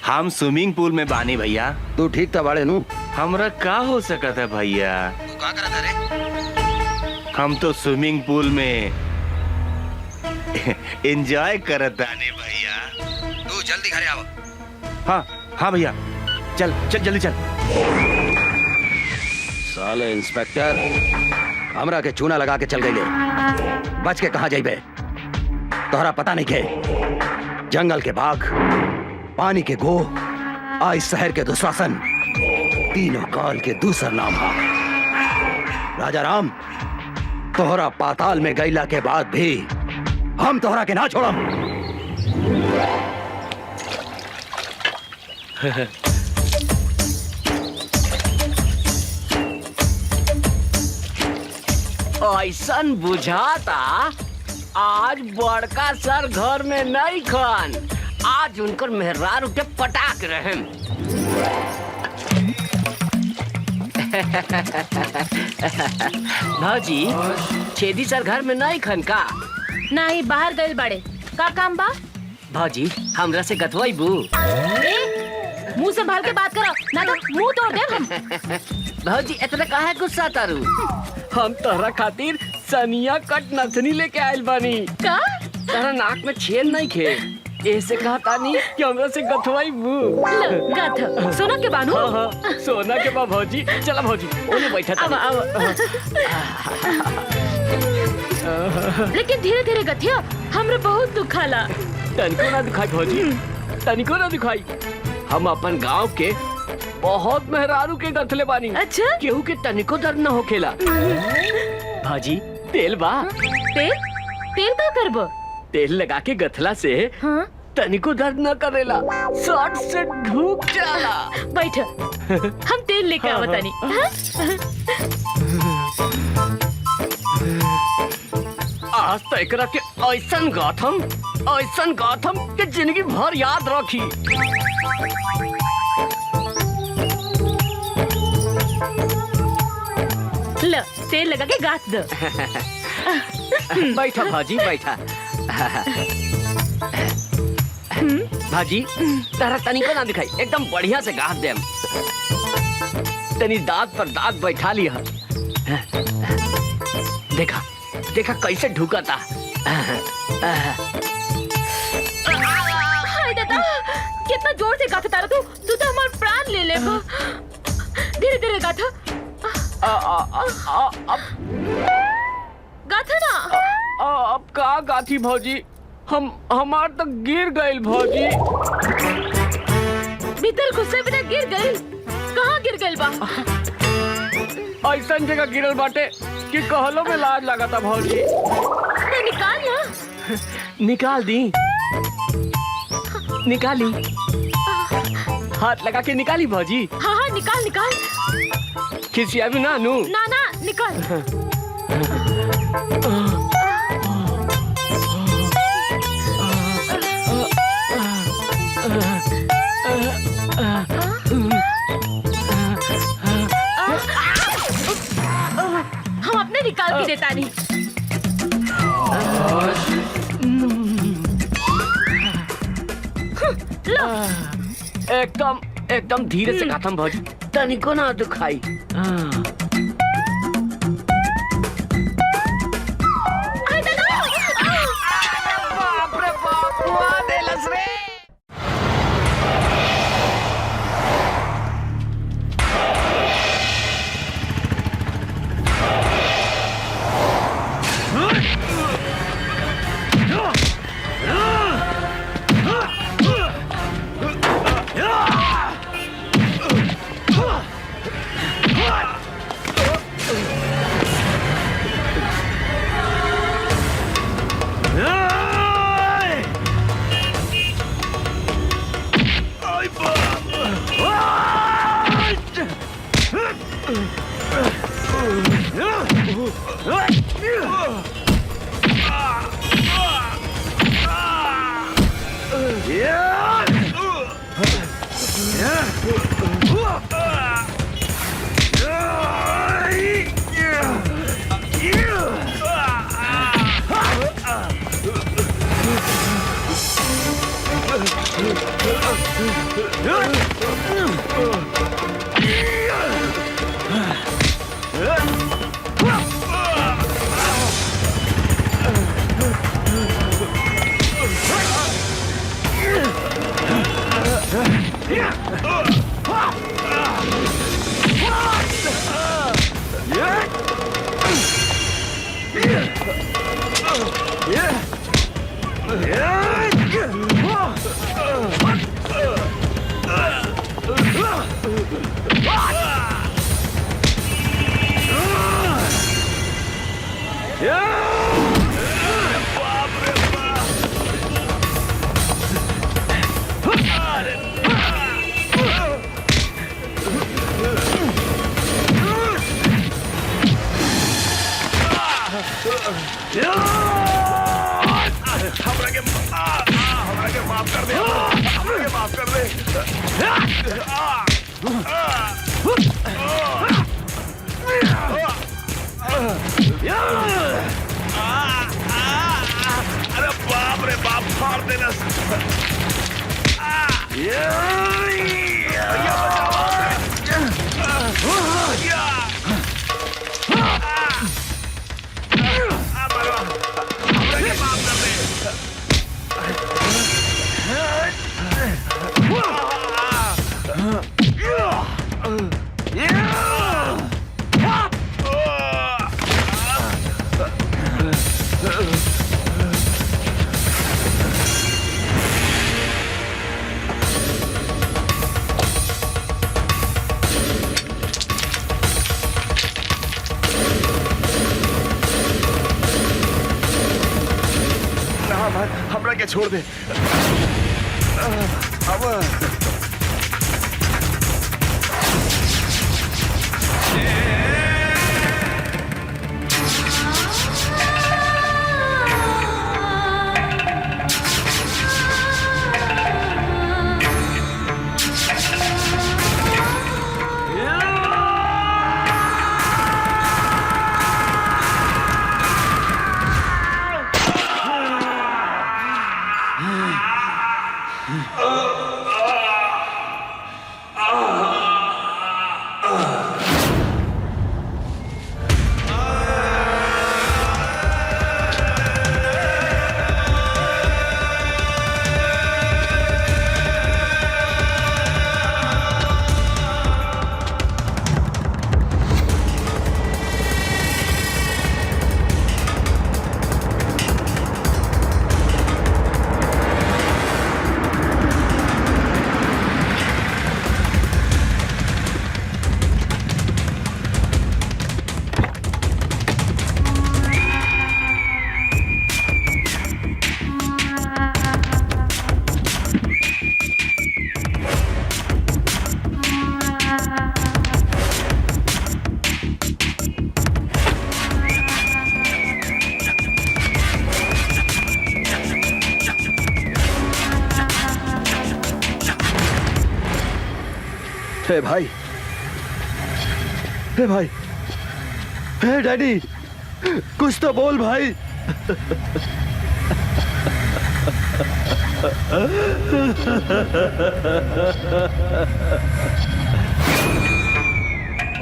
हम स्विमिंग पूल में बानी भैया। तू ठीक था बड़े नू? हमरा का हो सकता है भैया? का करा था रे? हम तो स्विमिंग पूल में एंजॉय करत ताने भैया। तू जल्दी घरे आओ। हाँ हाँ भैया, चल चल जल्दी चल। साले इंस्पेक्टर हमरा के चूना लगा के चल गई ले। बच के कहाँ जाइबे? तोहरा पता नहीं के जंगल के बाघ, पानी के गो, आ इस शहर के दुशासन, तीनों काल के दूसरा नाम है। राजा राम, तोहरा पाताल में गईला के बाद भी हम तोहरा के ना छोड़म। ऐसन बुझाता आज बड़का सर घर में नहीं खन, आज उनकर मेहरार उठे पटाक रहे। भाजी, छेदी सर घर में नहीं खन का? नहीं, बाहर गए बड़े। का काम बा? भाजी, हमरा से गथवाई बू। मुंह संभाल के बात करो, ना तो मुंह तोड़ दे हम। भाजी, इतना काहे गुस्सा तारू? हम तोहरा खातिर सनिया कट नथनी लेके आयल बानी। का? तोहरा नाक में छेद नहीं खे, ऐसे कहता नहीं कि हमरा से गथवाई बू। गथ सोना के बानू? हाँ हाँ, सोना के बा भौजी। चला भौजी, ओने बैठा था। लेकिन धीरे धीरे गथिया, हमरे बहुत दुखाला। तनिको ना दिखाई भौजी, तनिको ना दिखाई। हम अपन गांव के बहुत मेहरारू के गथले बानी। अच्छा? केहू के तनिको दर्द न होखेला। भाजी, तेल बा? तेल? तेल का करबो? तेल लगा के गथला से हाँ? तनिको दर्द न करेला, शॉर्ट से ढूक जाला। बैठ, हम तेल लेके आवतानी। आज तो एकरा के ऐसन गाथम के जिंदगी भर याद रखी। ल, तेल लगा के गाथ दो। बैठा भाजी, बैठा। भाजी, तारा तनिको ना दिखाई, एकदम बढ़िया से गाथ देम। तनी दांत पर दांत बैठा लिया। देखा देखा कैसे ढुकता। हाय दादा, कितना जोर से गाथा तारा तू तो हमारा प्राण ले लेगा। धीरे धीरे गाथा। गाथा ना। अब का गाथी भौजी, हमार तो गिर गइल भौजी। भीतर घुसे बिना गिर गइल? कहाँ गिर गइल बा? ऐसन जगह गिरल बाटे कि कहलो में लाज लगाता भौजी। तो निकाल ना। निकाल दी, निकाली। हाथ लगा के निकाली भौजी। हाँ हाँ, निकाल निकाल। खिसिया भी ना नू। ना ना, निकाल। हम अपने निकाल के देता नहीं। लो। एकदम धीरे से गाथम भौजी, तनिको ना दुखाई। बाप रे बाप, हुआ देलस रे। हमरा के छोड़ दे। अब हे भाई, हे भाई, हे डैडी, कुछ तो बोल भाई।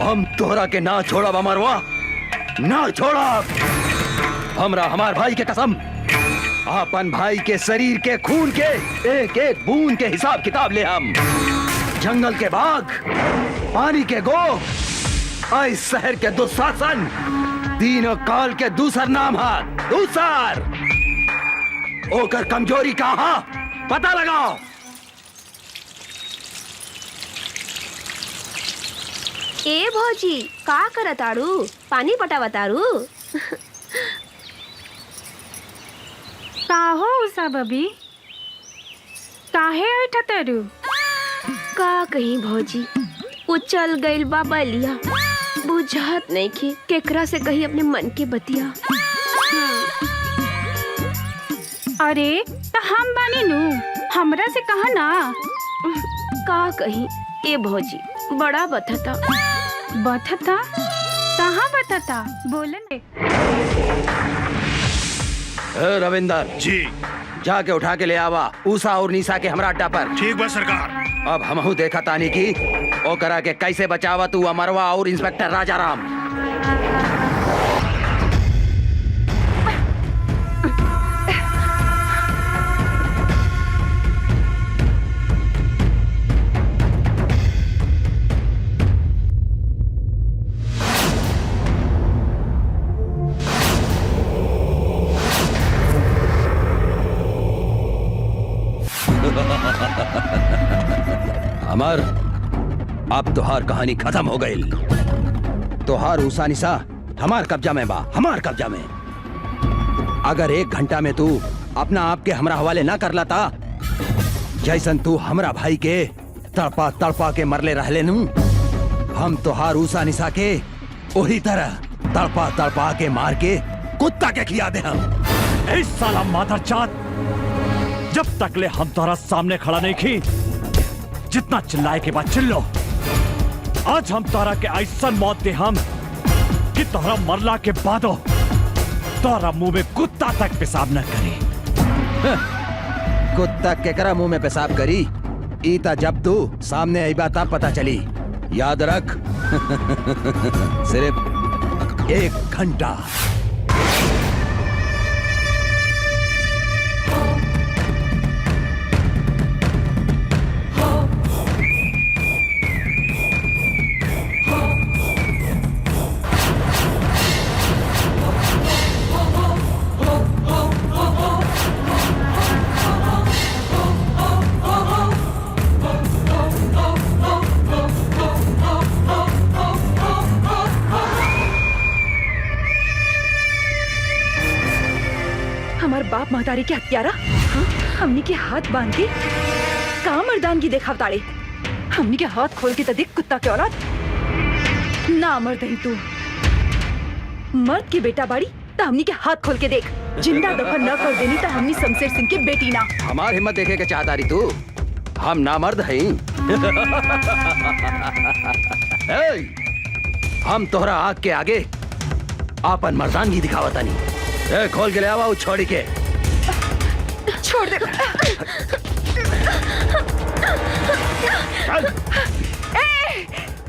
हम तोहरा के ना छोड़ा अमरवा, ना छोड़ा। हमरा हमार भाई के कसम, अपन भाई के शरीर के खून के एक एक बूंद के हिसाब किताब ले हम। जंगल के बाघ, पानी के गो, इस शहर के दुशासन, तीनों काल के दूसर नाम है दूसर। ओकर कमजोरी कहाँ पता लगाओ। ए भौजी का करताड़ू? पानी पटावताड़ू? का हो उषा बबी, काहे उठतरू? का कहीं भौजी, वो चल गइल बा बलिया, बुझात नहीं की केकरा से कही अपने मन के बतिया। अरे तो हम बानी नू, हमरा से कहा ना। का कहीं ए भौजी, बड़ा बथता। बथता? कहाँ बथता? बोले रविंदर जी, जाके उठा के ले आवा उषा और निशा के हमरा अड्डा पर। ठीक बा सरकार। अब हमहू देखा तानी की ओ करा के कैसे बचावा तू अमरवा और इंस्पेक्टर राजाराम। अमर, अब तुहार कहानी खत्म हो गई। तुहार ऊसा निशा हमार कब्जा में बा, हमार कब्जा में। अगर 1 घंटा में तू अपना आप के हमरा हवाले ना कर लाता, जैसन तू हमरा भाई के तड़पा तड़पा के मरले रहले नू, हम तुहार ऊसा निशा के वही तरह तड़पा तड़पा के मार के कुत्ता के खिया दे हम। इस साला मादरजात, जब तक ले हम तोहरा सामने खड़ा नहीं खी, जितना चिल्लाए के बाद चिल्लो। आज हम तोहरा के ऐसा मौत दे हम कि तोहरा मरला के बादो तोहरा मुंह में कुत्ता तक पेशाब न करी। कुत्ता केकरा मुंह में पेशाब करी, ईता जब तू सामने आई बात पता चली। याद रख सिर्फ 1 घंटा। बाप महतारी के हत्यारा, हमनी के हाथ बांध के कहाँ मर्दानगी देखा ताड़े। हमनी के हाथ खोल के तदिक कुत्ता के औलाद ना मर्द ही तू। मर्द की बेटा बाड़ी तो हमनी के हाथ खोल के देख। जिंदा दफन न कर देनी तो हमनी शमशेर सिंह के बेटी ना। हमार हिम्मत देखे के चाहता रही तू, हम नामर्द हैं। हम तोहरा आग के आगे आपन मर्दानगी दिखावता नहीं। खोल के ले आवा छोड़ी के। छोड़ दे।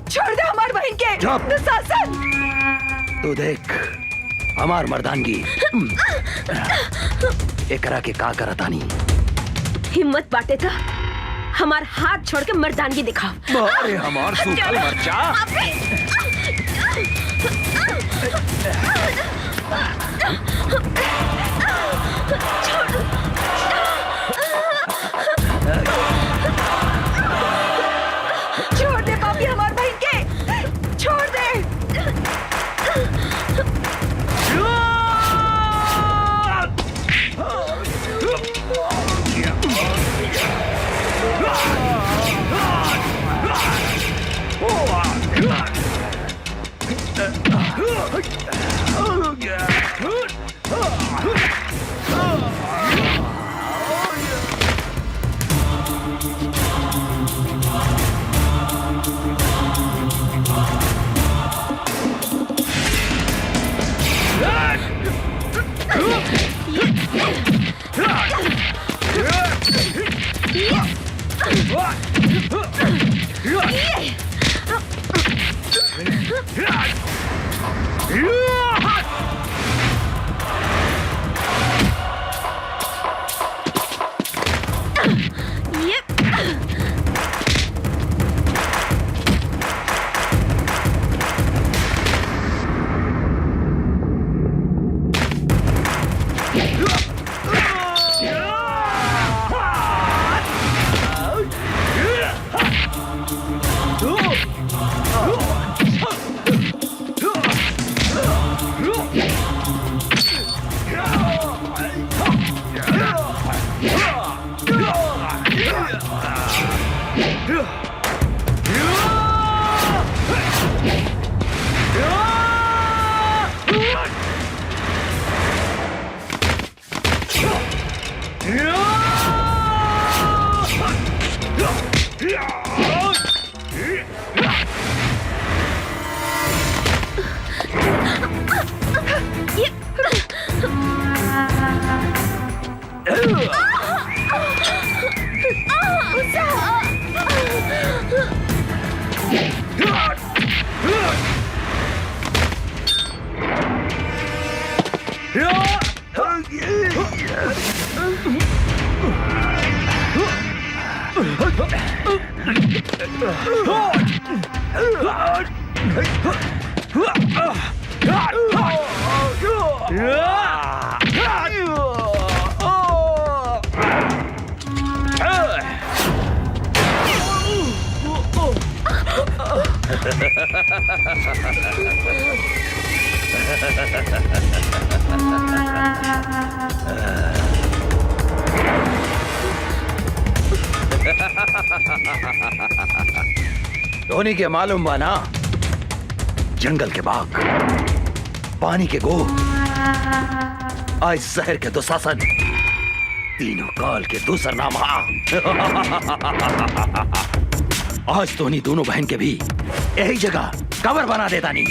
छोड़ दे हमार बहन के। दुशासन, तू देख हमार मर्दानगी एकरा के का करता नहीं। हिम्मत बाटे था हमार हाथ छोड़ के मर्दानगी दिखाओ। अरे हमार सूखल मरचा। छोड़ दे पापी हमार बहन के, छोड़ दे। धोनी के मालूम बना, जंगल के बाघ, पानी के गो, आज शहर के दुशासन, तीनों काल के दूसर नाम। आज धोनी दोनों बहन के भी यही जगह कवर बना देता नहीं।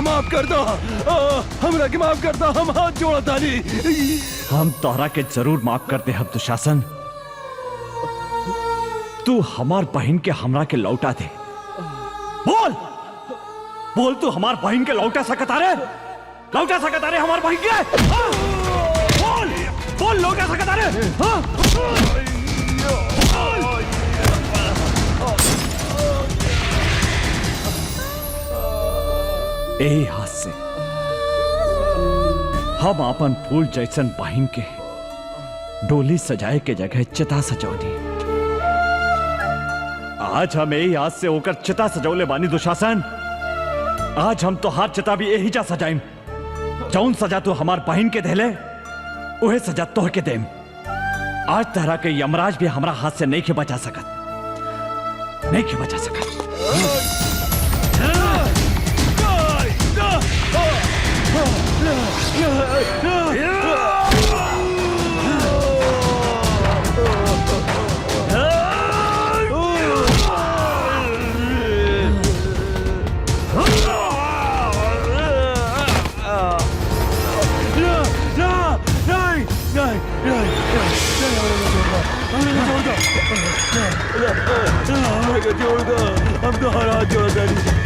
माफ कर दो, हमरा के माफ कर दो, हम हाथ जोड़ा तानी। हम तोहरा के जरूर माफ करते हैं दुशासन। तू हमार बहन के हमरा के लौटा दे। बोल बोल, तू हमार बहन के लौटा सकता रे? लौटा सकता रे हमार बहन के? बोल बोल, लौटा सकता रे? यही हाथ से हम अपन फूल जैसन बहन के डोली सजाए के जगह चिता सजौली। आज हम यही हाथ से होकर चिता सजौले बानी दुशासन। आज हम तो हाथ चिता भी यही जा सजाइम। जौन सजा तू हमार बहन के देले उहे सजा तोह के देम। आज तरह के यमराज भी हमारा हाथ से नहीं के बचा सकत, नहीं के बचा सकत। हम तो हर हाथ जोड़ा नहीं।